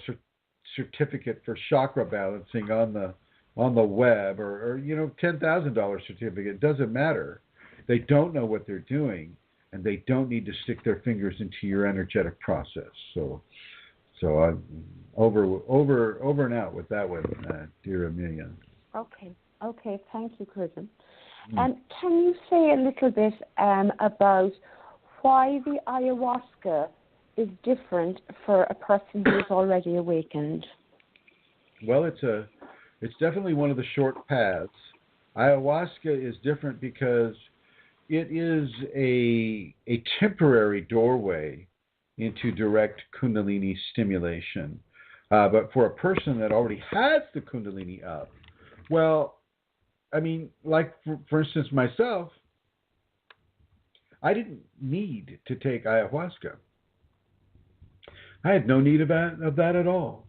certificate for chakra balancing on the web, or $10,000 certificate. It doesn't matter. They don't know what they're doing, and they don't need to stick their fingers into your energetic process. So I'm over and out with that one, dear Amelia. Okay. Thank you, Chrism. Can you say a little bit about why the ayahuasca is different for a person who is already awakened? Well, it's definitely one of the short paths. Ayahuasca is different because it is a temporary doorway into direct Kundalini stimulation. But for a person that already has the Kundalini up, well, I mean, like for instance, myself, I didn't need to take ayahuasca. I had no need of that at all.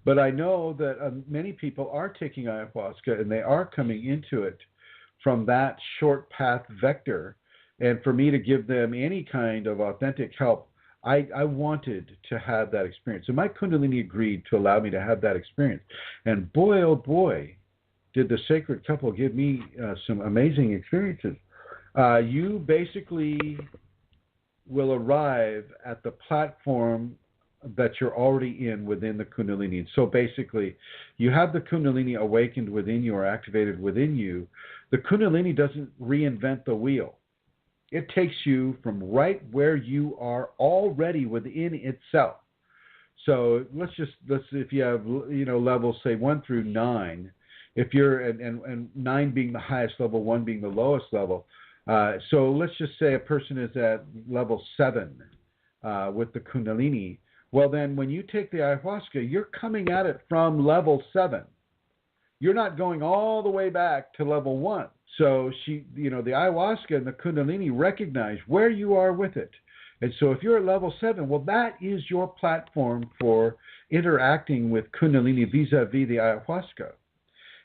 But I know that many people are taking ayahuasca, and they are coming into it from that short path vector. And for me to give them any kind of authentic help, I wanted to have that experience. So my Kundalini agreed to allow me to have that experience. And boy, oh boy, did the sacred couple give me some amazing experiences. You basically will arrive at the platform that you're already in within the Kundalini. So basically, you have the Kundalini awakened within you or activated within you. The Kundalini doesn't reinvent the wheel. It takes you from right where you are already within itself. So let's if you have levels say 1 through 9, if you're and 9 being the highest level, 1 being the lowest level. So let's just say a person is at level 7 with the Kundalini. Well, then when you take the ayahuasca, you're coming at it from level 7. You're not going all the way back to level 1. So the ayahuasca and the Kundalini recognize where you are with it. And so if you're at level 7, well, that is your platform for interacting with Kundalini vis-a-vis the ayahuasca.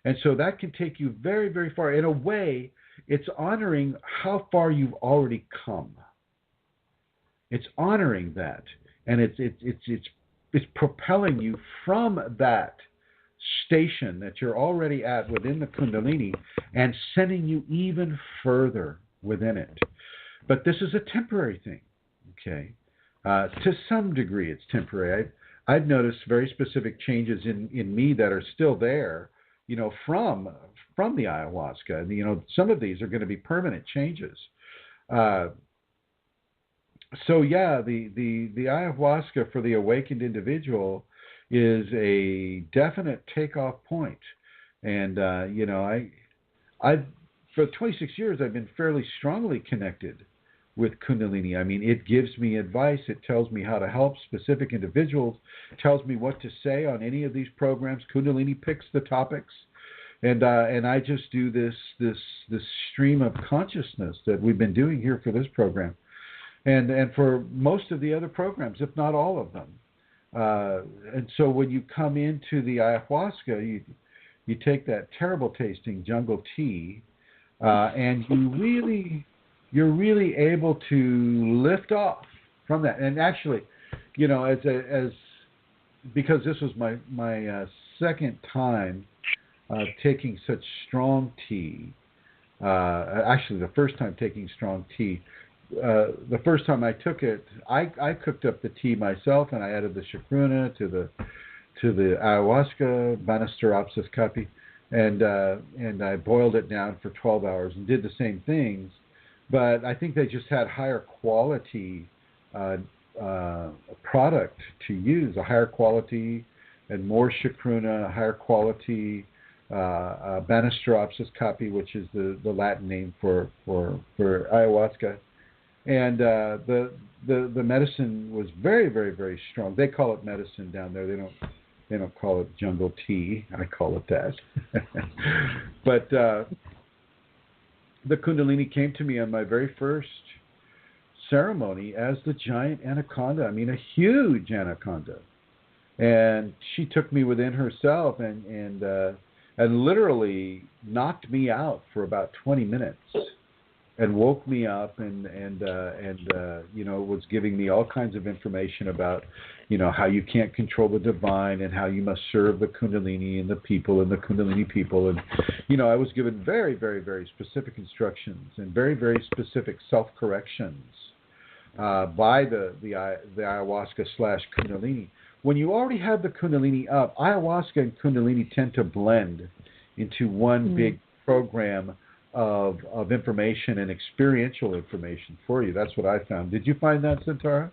And so that can take you very, very far. In a way, it's honoring how far you've already come. It's honoring that. And it's propelling you from that station that you're already at within the Kundalini and sending you even further within it. But this is a temporary thing, okay? To some degree, it's temporary. I've noticed very specific changes in me that are still there, from the ayahuasca. And, some of these are going to be permanent changes. So yeah, the ayahuasca for the awakened individual is a definite takeoff point. And I've for 26 years I've been fairly strongly connected with Kundalini. I mean, it gives me advice. It tells me how to help specific individuals. It tells me what to say on any of these programs. Kundalini picks the topics, and I just do this stream of consciousness that we've been doing here for this program. And for most of the other programs, if not all of them. And so when you come into the ayahuasca, you take that terrible tasting jungle tea, and you're really able to lift off from that. And actually, because this was my second time taking such strong tea, actually the first time taking strong tea. The first time I took it, I cooked up the tea myself, and I added the chacruna to the ayahuasca, Banisteropsis capi, and I boiled it down for 12 hours and did the same things. But I think they just had higher quality product to use, a higher quality and more chacruna, higher quality Banisteropsis capi, which is the Latin name for ayahuasca. And the medicine was very, very, very strong. They call it medicine down there. They don't call it jungle tea. I call it that. But the Kundalini came to me on my very first ceremony as the giant anaconda. I mean, a huge anaconda. And she took me within herself and literally knocked me out for about 20 minutes. woke me up and was giving me all kinds of information about how you can't control the divine and how you must serve the Kundalini and the people and the Kundalini people. And I was given very, very, very specific instructions and very, very specific self-corrections by the ayahuasca / Kundalini. When you already have the Kundalini up, ayahuasca and Kundalini tend to blend into one big program of information and experiential information for you. That's what I found. Did you find that, Santara?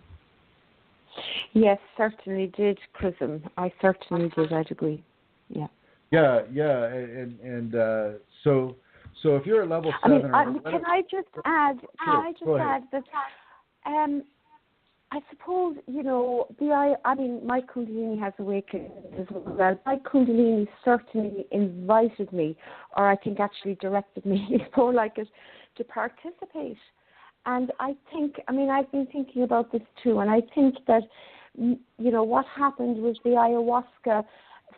Yes, certainly did, Chrism. I certainly did. I'd agree. Yeah. Yeah, and so if you're at level 7, can I just add? That? I suppose my Kundalini has awakened as well. My Kundalini certainly invited me, or I think actually directed me, more like it, to participate. And I think, I've been thinking about this too, and I think that, what happened was the ayahuasca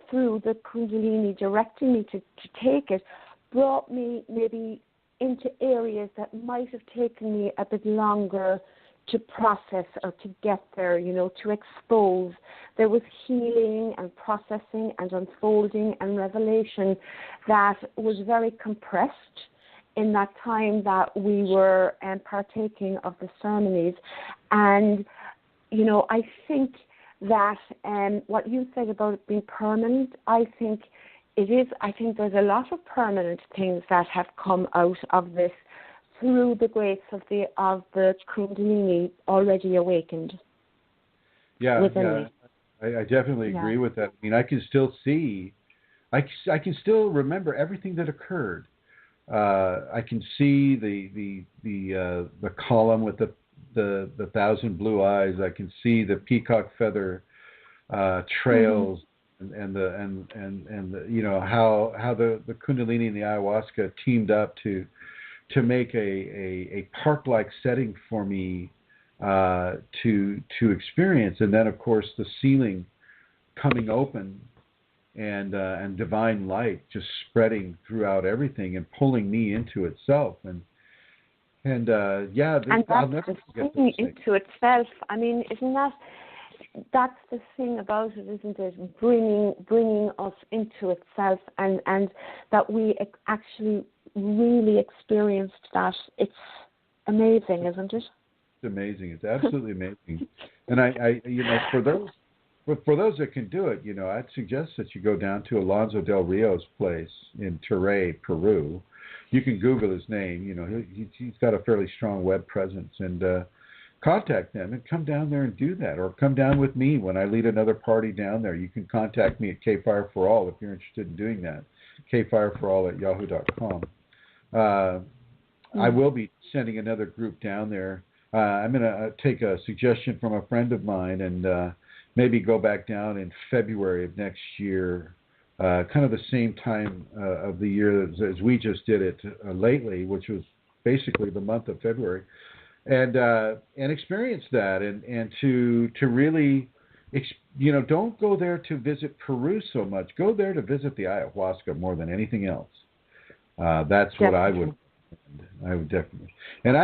through the Kundalini directing me to take it brought me maybe into areas that might have taken me a bit longer to process or to get there, to expose. There was healing and processing and unfolding and revelation that was very compressed in that time that we were partaking of the ceremonies. And, I think that what you said about it being permanent, I think it is. I think there's a lot of permanent things that have come out of this through the grace of the Kundalini already awakened. Yeah, I definitely agree with that. I can still see, I can still remember everything that occurred. I can see the column with the 1,000 blue eyes. I can see the peacock feather trails, and how the Kundalini and the ayahuasca teamed up to make a park-like setting for me to experience, and then of course the ceiling coming open and divine light just spreading throughout everything and pulling me into itself, and I'll never forget thing into itself. Isn't that's the thing about it, isn't it? Bringing us into itself, and that we actually really experienced that. It's amazing, isn't it? It's amazing. It's absolutely amazing. And I for those that can do it, I'd suggest that you go down to Alonso Del Rio's place in Tere, Peru. You can Google his name. He's got a fairly strong web presence, and contact them and come down there and do that, or come down with me when I lead another party down there. You can contact me at kfireforall if you're interested in doing that. kfireforall@yahoo.com. I will be sending another group down there. I'm going to take a suggestion from a friend of mine and maybe go back down in February of next year, kind of the same time of the year as we just did it lately, which was basically the month of February, and experience that, and to really, don't go there to visit Peru so much. Go there to visit the ayahuasca more than anything else. That's what I would definitely. And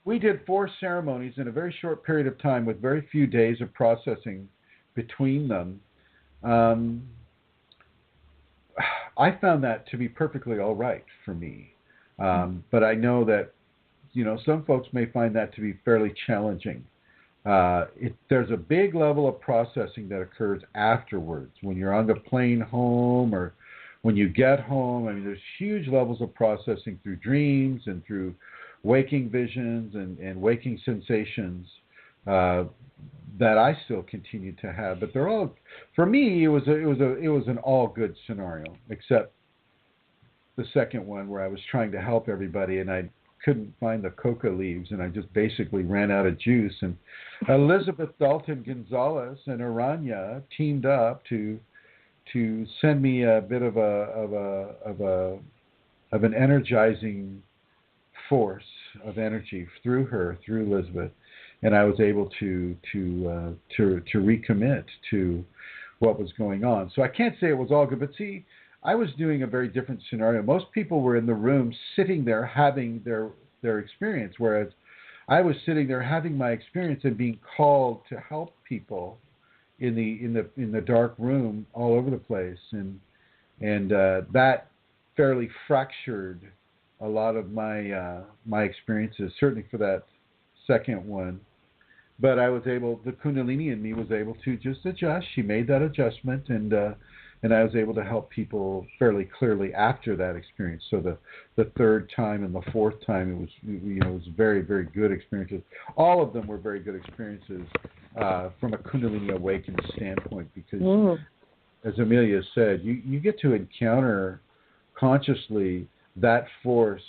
we did 4 ceremonies in a very short period of time with very few days of processing between them. I found that to be perfectly all right for me. But I know that, some folks may find that to be fairly challenging. There's a big level of processing that occurs afterwards when you're on the plane home or when you get home. There's huge levels of processing through dreams and through waking visions and waking sensations that I still continue to have. But they're all, for me, it was an all good scenario, except the second one where I was trying to help everybody and I couldn't find the coca leaves, and I just basically ran out of juice. And Elizabeth Dalton Gonzalez and Aranya teamed up to send me a bit of an energizing force of energy through Elizabeth, and I was able to recommit to what was going on. So I can't say it was all good, but see, I was doing a very different scenario. Most people were in the room sitting there having their experience, whereas I was sitting there having my experience and being called to help people in the dark room all over the place, and that fairly fractured a lot of my experiences, certainly for that second one. But I was able, the Kundalini in me was able to just adjust. She made that adjustment, and I was able to help people fairly clearly after that experience. So the third time and the fourth time, it was, it was very, very good experiences. All of them were very good experiences from a Kundalini awakened standpoint, because as Amelia said, you get to encounter consciously that force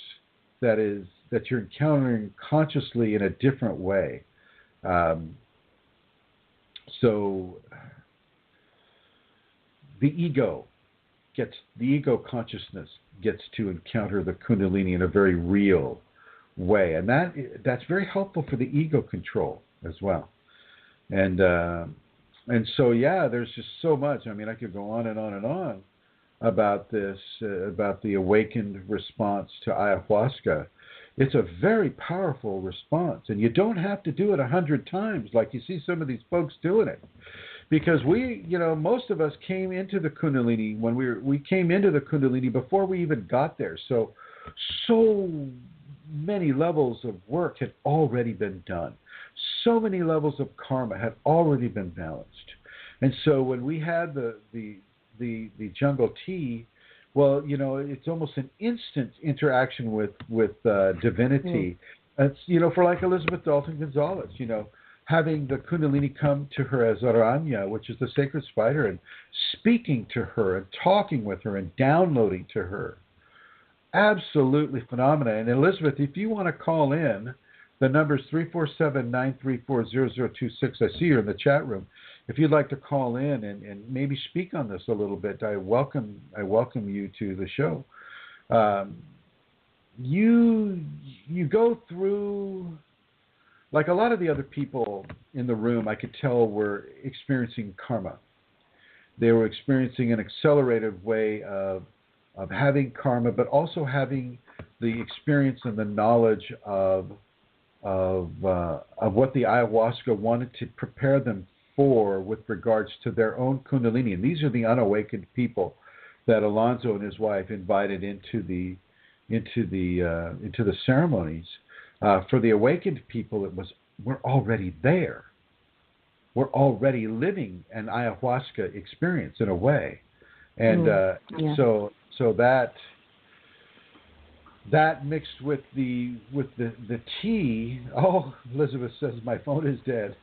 that you're encountering consciously in a different way. So the ego consciousness gets to encounter the Kundalini in a very real way, and that's very helpful for the ego control as well. And so there's just so much. I mean, I could go on and on and on about this, about the awakened response to ayahuasca. It's a very powerful response, and you don't have to do it 100 times like you see some of these folks doing it. Because most of us came into the Kundalini when we came into the Kundalini before we even got there. So many levels of work had already been done. So many levels of karma had already been balanced. And so when we had the jungle tea, well, it's almost an instant interaction with divinity. It's, for like Elizabeth Dalton Gonzalez, having the Kundalini come to her as Aranya, which is the sacred spider, and speaking to her and talking with her and downloading to her. Absolutely phenomenal. And Elizabeth, if you want to call in, the number is 347-934-0026. I see you in the chat room. If you'd like to call in and maybe speak on this a little bit, I welcome you to the show. You go through, like a lot of the other people in the room, I could tell were experiencing karma. They were experiencing an accelerated way of having karma, but also having the experience and the knowledge of what the ayahuasca wanted to prepare them for with regards to their own Kundalini. And these are the unawakened people that Alonzo and his wife invited into the ceremonies. For the awakened people, we're already there. We're already living an ayahuasca experience in a way, and so that mixed with the tea. Oh, Elizabeth says my phone is dead.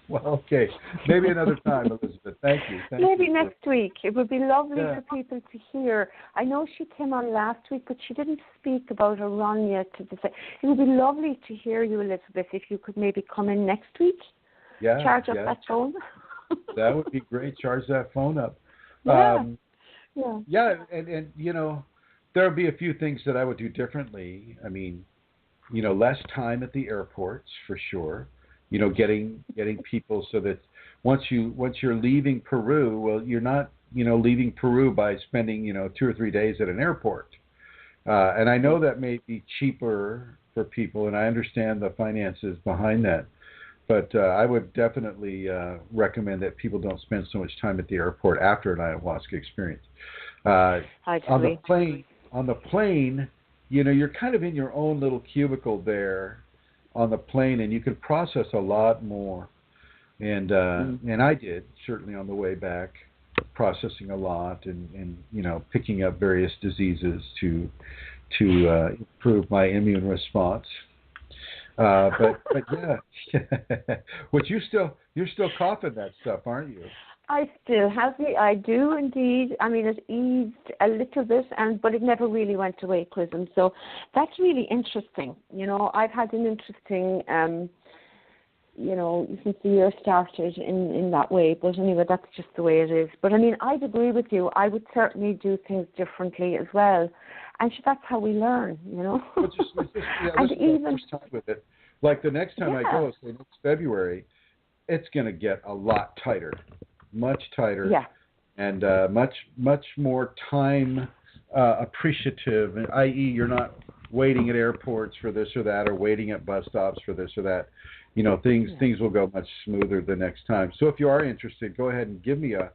Well, okay, maybe another time, Elizabeth. Thank you. Maybe next week. It would be lovely for people to hear. I know she came on last week, but she didn't speak about Aranya to the. It would be lovely to hear you, Elizabeth, if you could maybe come in next week. Yeah. Charge up that phone. That would be great. Charge that phone up. And there'll be a few things that I would do differently. I mean, less time at the airports for sure. Getting people so that once you're leaving Peru, well, you're not leaving Peru by spending 2 or 3 days at an airport. And I know that may be cheaper for people, and I understand the finances behind that. But I would definitely recommend that people don't spend so much time at the airport after an ayahuasca experience. On the plane, you're kind of in your own little cubicle there on the plane, and you can process a lot more. And I did, certainly on the way back, processing a lot and picking up various diseases to improve my immune response. But yeah, which you're still coughing that stuff, aren't you? I still have I do indeed. I mean, it eased a little bit, but it never really went away, Chrism. So that's really interesting. I've had an interesting, since the year started in that way. But anyway, that's just the way it is. But I mean, I'd agree with you. I would certainly do things differently as well. And that's how we learn, Well, and even time with it. Like the next time I go, say next February, it's going to get a lot tighter, much tighter. Yeah. and much more time appreciative, i.e. you're not waiting at airports for this or that, or waiting at bus stops for this or that. Things will go much smoother the next time. So if you are interested, go ahead and give me a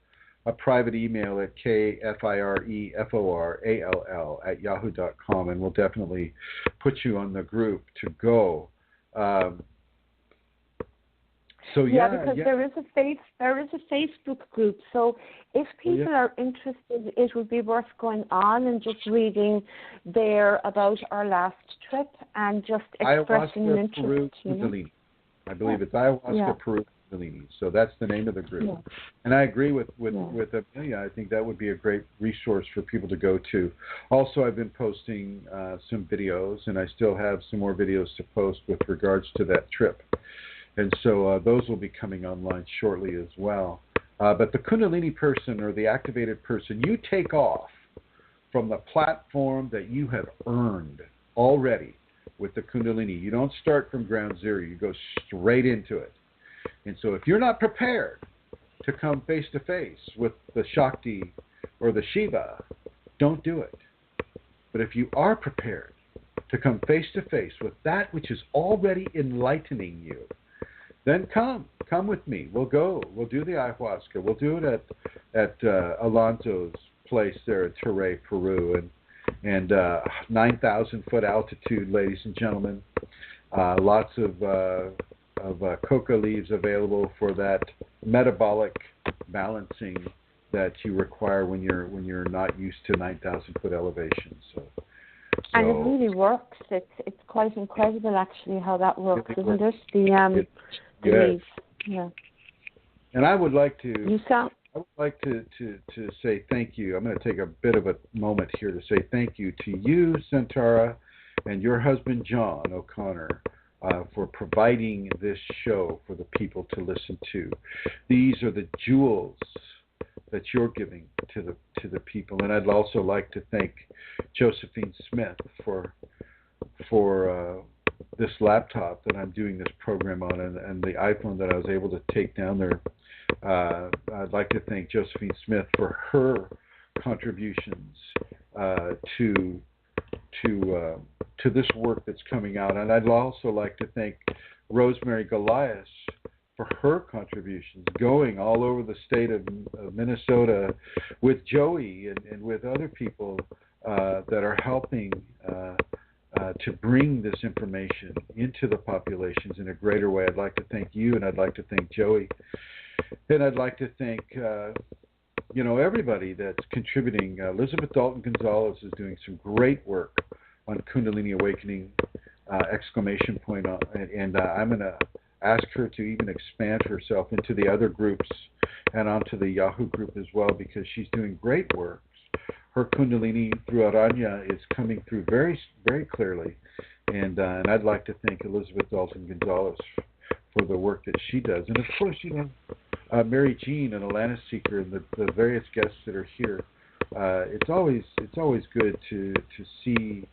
private email at kfireforall@yahoo.com, and we'll definitely put you on the group to go. Because there is a Facebook group. So if people are interested, it would be worth going on and just reading there about our last trip and just expressing an interest. Peru, Kundalini. I believe it's Ayahuasca, Peru, Kundalini. So that's the name of the group. Yeah. And I agree with Amelia. I think that would be a great resource for people to go to. Also, I've been posting some videos, and I still have some more videos to post with regards to that trip. And so those will be coming online shortly as well. But the Kundalini person, or the activated person, you take off from the platform that you have earned already with the Kundalini. You don't start from ground zero. You go straight into it. And so if you're not prepared to come face to face with the Shakti or the Shiva, don't do it. But if you are prepared to come face to face with that which is already enlightening you, then come with me. We'll go. We'll do the ayahuasca. We'll do it at Alonso's place there at Tere, Peru, and 9,000 foot altitude, ladies and gentlemen. Lots of coca leaves available for that metabolic balancing that you require when you're not used to 9,000 foot elevation. So and it really works. It's quite incredible actually how that works, isn't it? The leaves. Yeah. And I would like to say thank you. I'm going to take a bit of a moment here to say thank you to you, Santara, and your husband, John O'Connor, for providing this show for the people to listen to. These are the jewels that you're giving to the people. And I'd also like to thank Josephine Smith for this laptop that I'm doing this program on, and the iPhone that I was able to take down there. I'd like to thank Josephine Smith for her contributions to this work that's coming out. And I'd also like to thank Rosemary Goliath for her contributions, going all over the state of Minnesota with Joey and with other people that are helping to bring this information into the populations in a greater way. I'd like to thank you, and I'd like to thank Joey, and I'd like to thank everybody that's contributing. Elizabeth Dalton Gonzalez is doing some great work on Kundalini Awakening, ! And I'm going to ask her to even expand herself into the other groups and onto the Yahoo group as well, because she's doing great work. Her Kundalini through Aranya is coming through very, very clearly. And I'd like to thank Elizabeth Dalton Gonzalez for the work that she does. And of course, Mary Jean and Alana Seeker and the various guests that are here. It's always good to see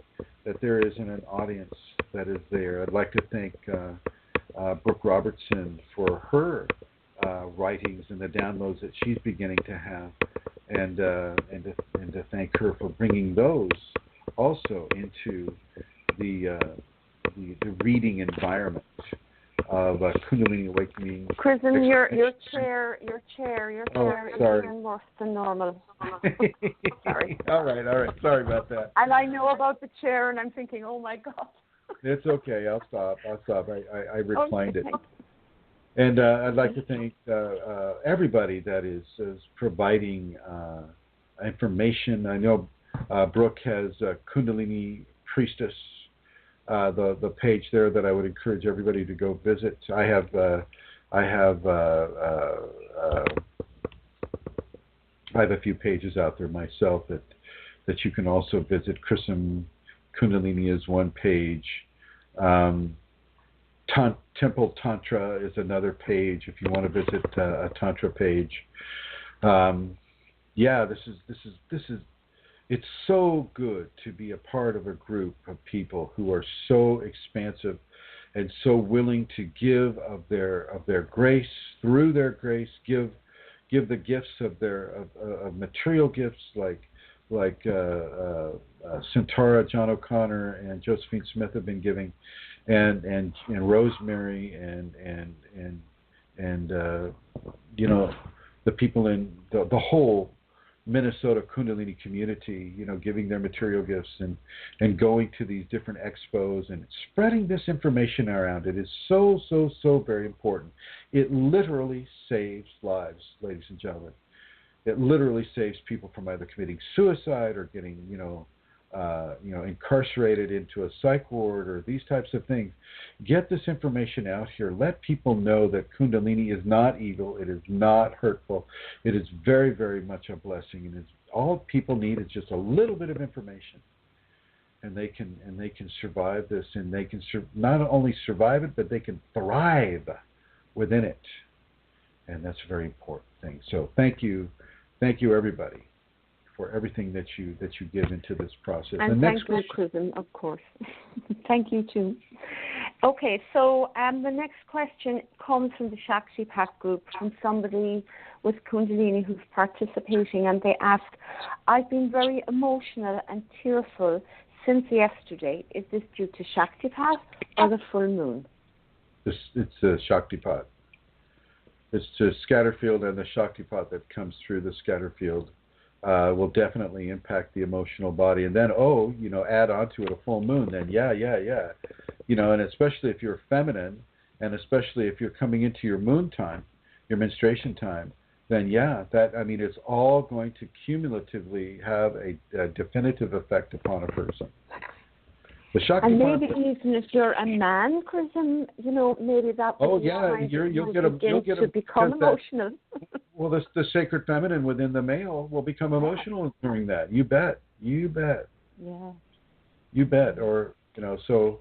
that there isn't an audience that is there. I'd like to thank Brooke Robertson for her writings and the downloads that she's beginning to have, and to thank her for bringing those also into the reading environment of Kundalini Awakening. Chrism, your chair is even worse than normal. Sorry. All right. Sorry about that. And I know about the chair, and I'm thinking, oh my God. It's okay. I'll stop. I reclined it. And I'd like to thank everybody that is providing information. I know Brooke has Kundalini Priestess, the page there that I would encourage everybody to go visit. I have a few pages out there myself that you can also visit. Chrism Kundalini is one page. Temple Tantra is another page if you want to visit a Tantra page. This is it's so good to be a part of a group of people who are so expansive and so willing to give of their grace, through their grace, give give the gifts of their of material gifts like Centaura, John O'Connor, and Josephine Smith have been giving, and Rosemary and the people in the whole Minnesota Kundalini community, giving their material gifts and going to these different expos and spreading this information around. It is so very important. It literally saves lives, ladies and gentlemen. It literally saves people from either committing suicide or getting, incarcerated into a psych ward or these types of things. Get this information out here. Let people know that Kundalini is not evil. It is not hurtful. It is very, very much a blessing. And all people need is just a little bit of information, and they can survive this, and they can not only survive it, but they can thrive within it, and that's a very important thing. So thank you everybody for everything that you give into this process. And thank you, Chrism, of course. Thank you too. Okay, so the next question comes from the Shaktipat group, from somebody with Kundalini who's participating, and they ask, I've been very emotional and tearful since yesterday. Is this due to Shaktipat or the full moon? It's the Shaktipat. It's the scatter field, and the Shaktipat that comes through the scatter field will definitely impact the emotional body. And then, add on to it a full moon, then yeah. And especially if you're feminine, and especially if you're coming into your moon time, your menstruation time, then it's all going to cumulatively have a definitive effect upon a person. The Shaktipat, and maybe even if you're a man, Chrism, maybe that. You'll get to become emotional. Well, the sacred feminine within the male will become emotional during that. You bet. Yeah. You bet. Or so.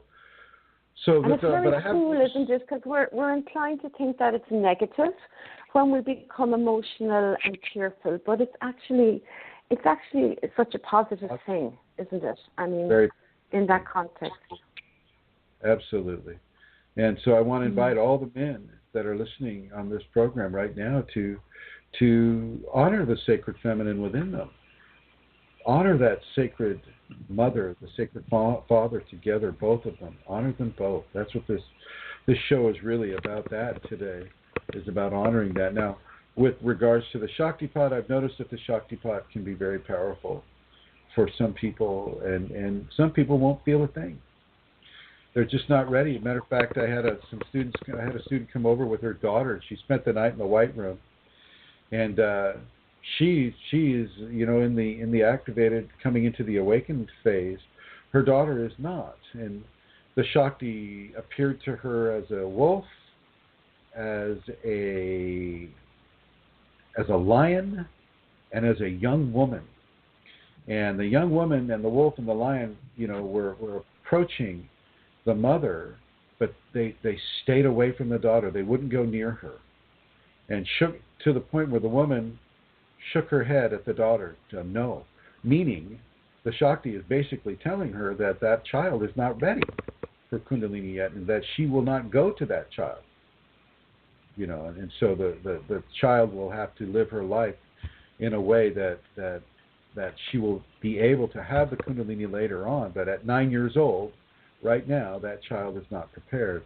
And it's very cool, isn't it? Because we're inclined to think that it's negative when we become emotional and tearful, but it's actually such a positive thing, isn't it? I mean, in that context. Absolutely. And so I want to invite all the men that are listening on this program right now to honor the sacred feminine within them. Honor that sacred mother, the sacred father together, both of them. Honor them both. That's what this show is really about. That today is about honoring that. Now, with regards to the Shaktipat, I've noticed that the Shaktipat can be very powerful for some people, and some people won't feel a thing. They're just not ready. Matter of fact, I had a student come over with her daughter, and she spent the night in the White Room, and she is in the activated, coming into the awakened phase. Her daughter is not, and the Shakti appeared to her as a wolf, as a lion, and as a young woman. And the young woman and the wolf and the lion, were approaching the mother, but they stayed away from the daughter. They wouldn't go near her, and shook to the point where the woman shook her head at the daughter to no, meaning the Shakti is basically telling her that child is not ready for Kundalini yet, and that she will not go to that child. And so the child will have to live her life in a way that she will be able to have the Kundalini later on. But at 9 years old, right now, that child is not prepared.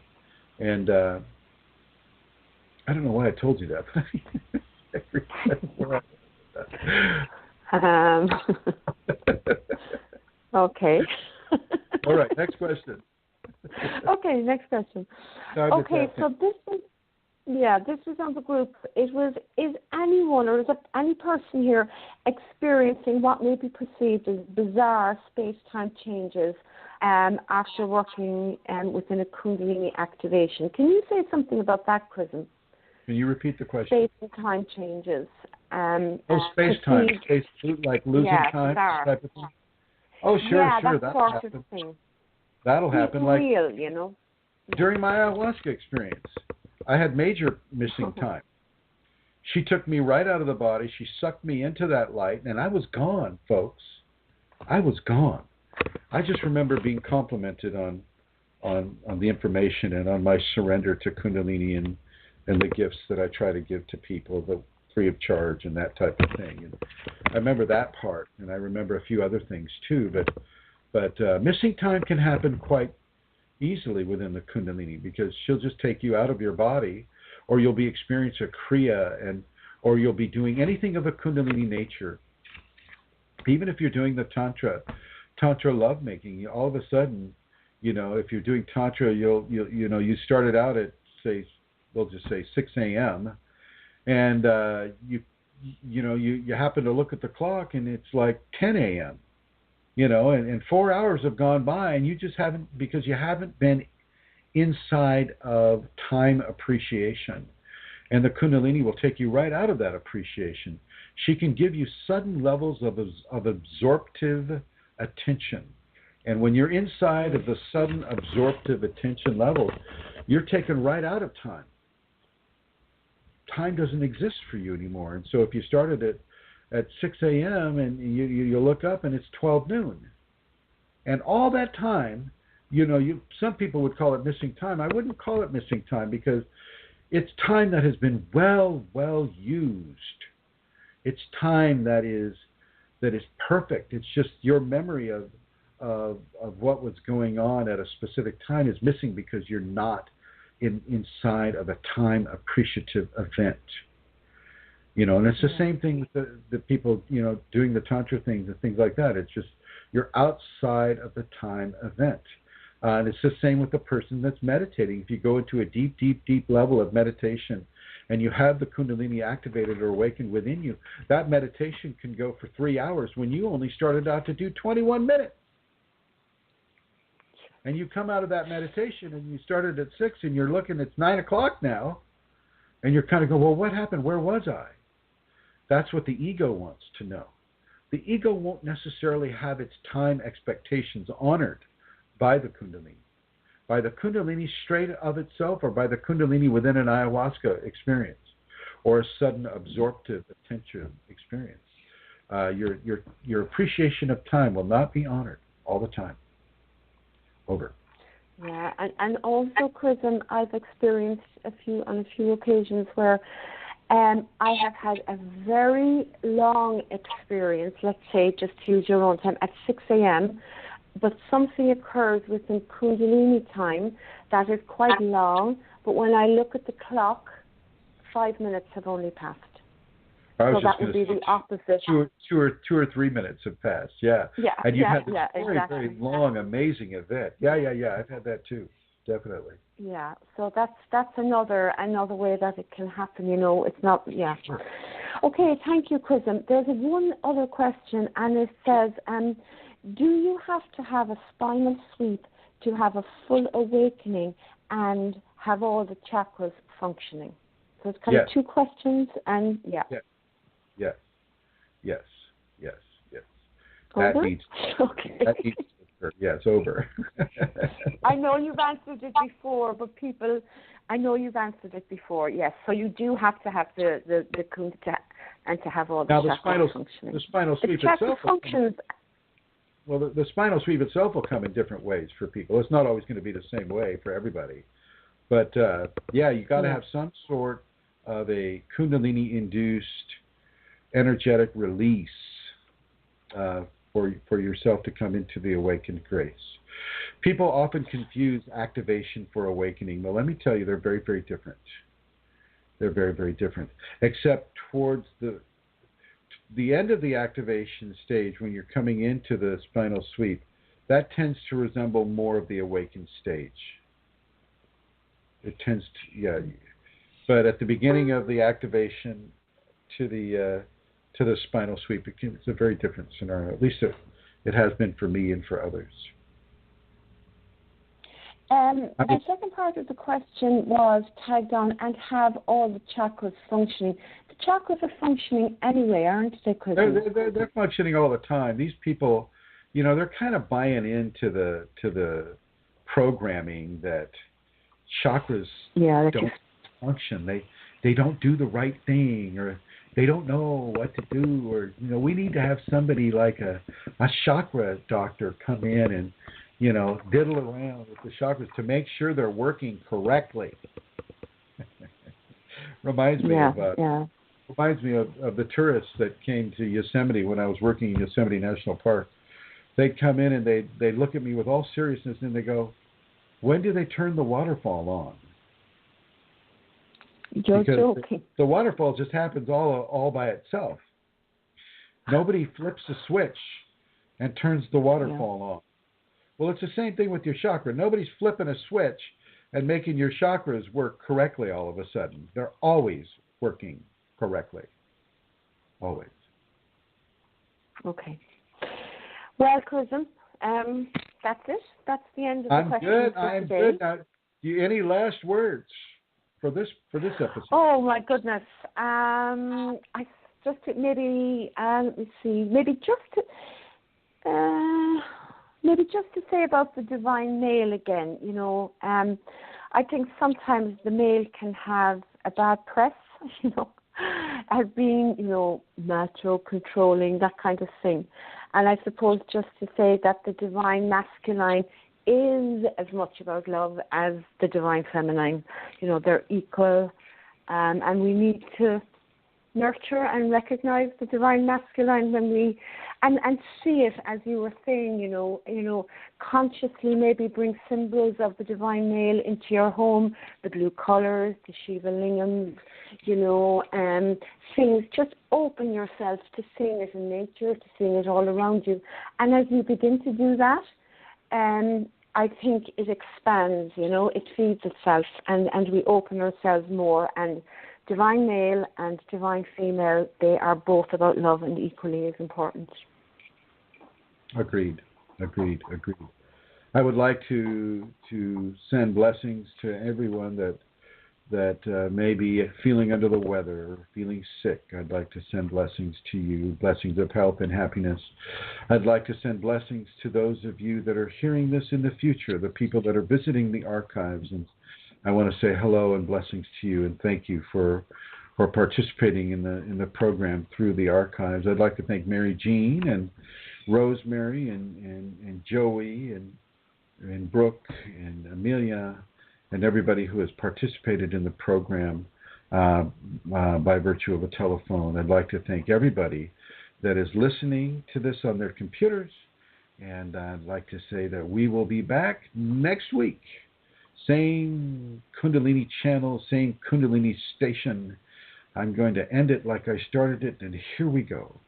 And I don't know why I told you that. Okay. All right, next question. Okay, next question. Okay, so this is on the group. Is anyone or is any person here experiencing what may be perceived as bizarre space-time changes after working within a Kundalini activation? Can you say something about that, Chrism? Can you repeat the question? Space and time changes. Space-time, like losing time type of thing? Oh, sure, that that'll sort happen. of thing. That'll happen. Like real, during my ayahuasca experience, I had major missing time. She took me right out of the body. She sucked me into that light, and I was gone, folks. I was gone. I just remember being complimented on the information and on my surrender to Kundalini and the gifts that I try to give to people. free of charge and that type of thing. And I remember that part, and I remember a few other things too. But missing time can happen quite easily within the Kundalini, because she'll just take you out of your body, or you'll be experiencing a Kriya, or you'll be doing anything of a Kundalini nature. Even if you're doing the Tantra lovemaking, all of a sudden, if you're doing Tantra, you started out at, say, we'll just say 6 a.m. and you happen to look at the clock and it's like 10 a.m. And 4 hours have gone by, and you just haven't, because you haven't been inside of time appreciation. And the Kundalini will take you right out of that appreciation. She can give you sudden levels of absorptive attention. And when you're inside of the sudden absorptive attention levels, you're taken right out of time. Time doesn't exist for you anymore. And so if you started at 6 a.m. and you look up and it's 12 noon. And all that time, some people would call it missing time. I wouldn't call it missing time, because it's time that has been well used. It's time that is perfect. It's just your memory of what was going on at a specific time is missing, because you're not inside of a time appreciative event. And it's the same thing with the people, doing the Tantra things and things like that. It's just you're outside of the time event. And it's the same with the person that's meditating. If you go into a deep level of meditation and you have the Kundalini activated or awakened within you, that meditation can go for 3 hours when you only started out to do 21 minutes. And you come out of that meditation and you started at 6 and you're looking, it's 9 o'clock now, and you're kind of going, well, what happened? Where was I? That's what the ego wants to know. The ego won't necessarily have its time expectations honored by the Kundalini. By the Kundalini straight of itself, or by the Kundalini within an ayahuasca experience, or a sudden absorptive attention experience. Your appreciation of time will not be honored all the time. Over. Yeah, and also, Chrism, I've experienced on a few occasions where I have had a very long experience, let's say, just to use your own time, at 6 a.m., but something occurs within Kundalini time that is quite long, but when I look at the clock, 5 minutes have only passed. So that would be the opposite. 2 or 3 minutes have passed, yeah. Yeah, and you've had this very, exactly. very long, amazing event. Yeah, I've had that too, definitely. Yeah, so that's another way that it can happen, it's not, yeah. Sure. Okay, thank you, Chrism. There's one other question, and it says, do you have to have a spinal sweep to have a full awakening and have all the chakras functioning? So it's kind of two questions, and yeah. Yes. That over? needs okay. That needs to occur. Yeah, it's over. I know you've answered it before, but yes. So you do have to have the kunta and to have all the chakras functioning. The spinal sweep itself functions. Well, the spinal sweep itself will come in different ways for people. It's not always going to be the same way for everybody. But, you got to have some sort of a Kundalini-induced energetic release for yourself to come into the awakened grace. People often confuse activation for awakening. Well, let me tell you, they're very, very different. They're very, very different. Except towards the end of the activation stage, when you're coming into the spinal sweep, that tends to resemble more of the awakened stage. It tends to, But at the beginning of the activation to the spinal sweep, it's a very different scenario. At least it has been for me and for others. The second part of the question was tagged on, and have all the chakras functioning. The chakras are functioning anyway, aren't they, Chris? They're functioning all the time. These people, they're kind of buying into the programming that chakras don't function. They don't do the right thing, or they don't know what to do, or we need to have somebody like a chakra doctor come in and diddle around with the chakras to make sure they're working correctly. Reminds me of reminds me of the tourists that came to Yosemite when I was working in Yosemite National Park. They'd come in and they'd look at me with all seriousness and they go, "When do they turn the waterfall on?" You're joking. The waterfall just happens all by itself. Nobody flips a switch and turns the waterfall on. Well, it's the same thing with your chakra. Nobody's flipping a switch and making your chakras work correctly all of a sudden. They're always working correctly. Always. Okay. Well, Chrism, that's it. That's the end of the questions for I'm today. good. Now, any last words for this episode? Oh my goodness. Let me see. Maybe just to say about the divine male again. I think sometimes the male can have a bad press. As being, macho, controlling, that kind of thing. And I suppose just to say that the divine masculine is as much about love as the divine feminine. They're equal, and we need to nurture and recognize the divine masculine when we and see it, as you were saying, consciously maybe bring symbols of the divine male into your home, the blue colors, the Shiva lingams, things. Just open yourself to seeing it in nature, to seeing it all around you. And as you begin to do that, I think it expands, it feeds itself, and we open ourselves more. And divine male and divine female, they are both about love and equally as important. Agreed. I would like to send blessings to everyone that may be feeling under the weather or feeling sick. I'd like to send blessings to you, blessings of health and happiness. I'd like to send blessings to those of you that are hearing this in the future, the people that are visiting the archives. And I want to say hello and blessings to you and thank you for participating in the program through the archives. I'd like to thank Mary Jean and Rosemary and Joey and Brooke and Amelia and everybody who has participated in the program by virtue of a telephone. I'd like to thank everybody that is listening to this on their computers, and I'd like to say that we will be back next week. Same Kundalini channel, same Kundalini station. I'm going to end it like I started it, and here we go.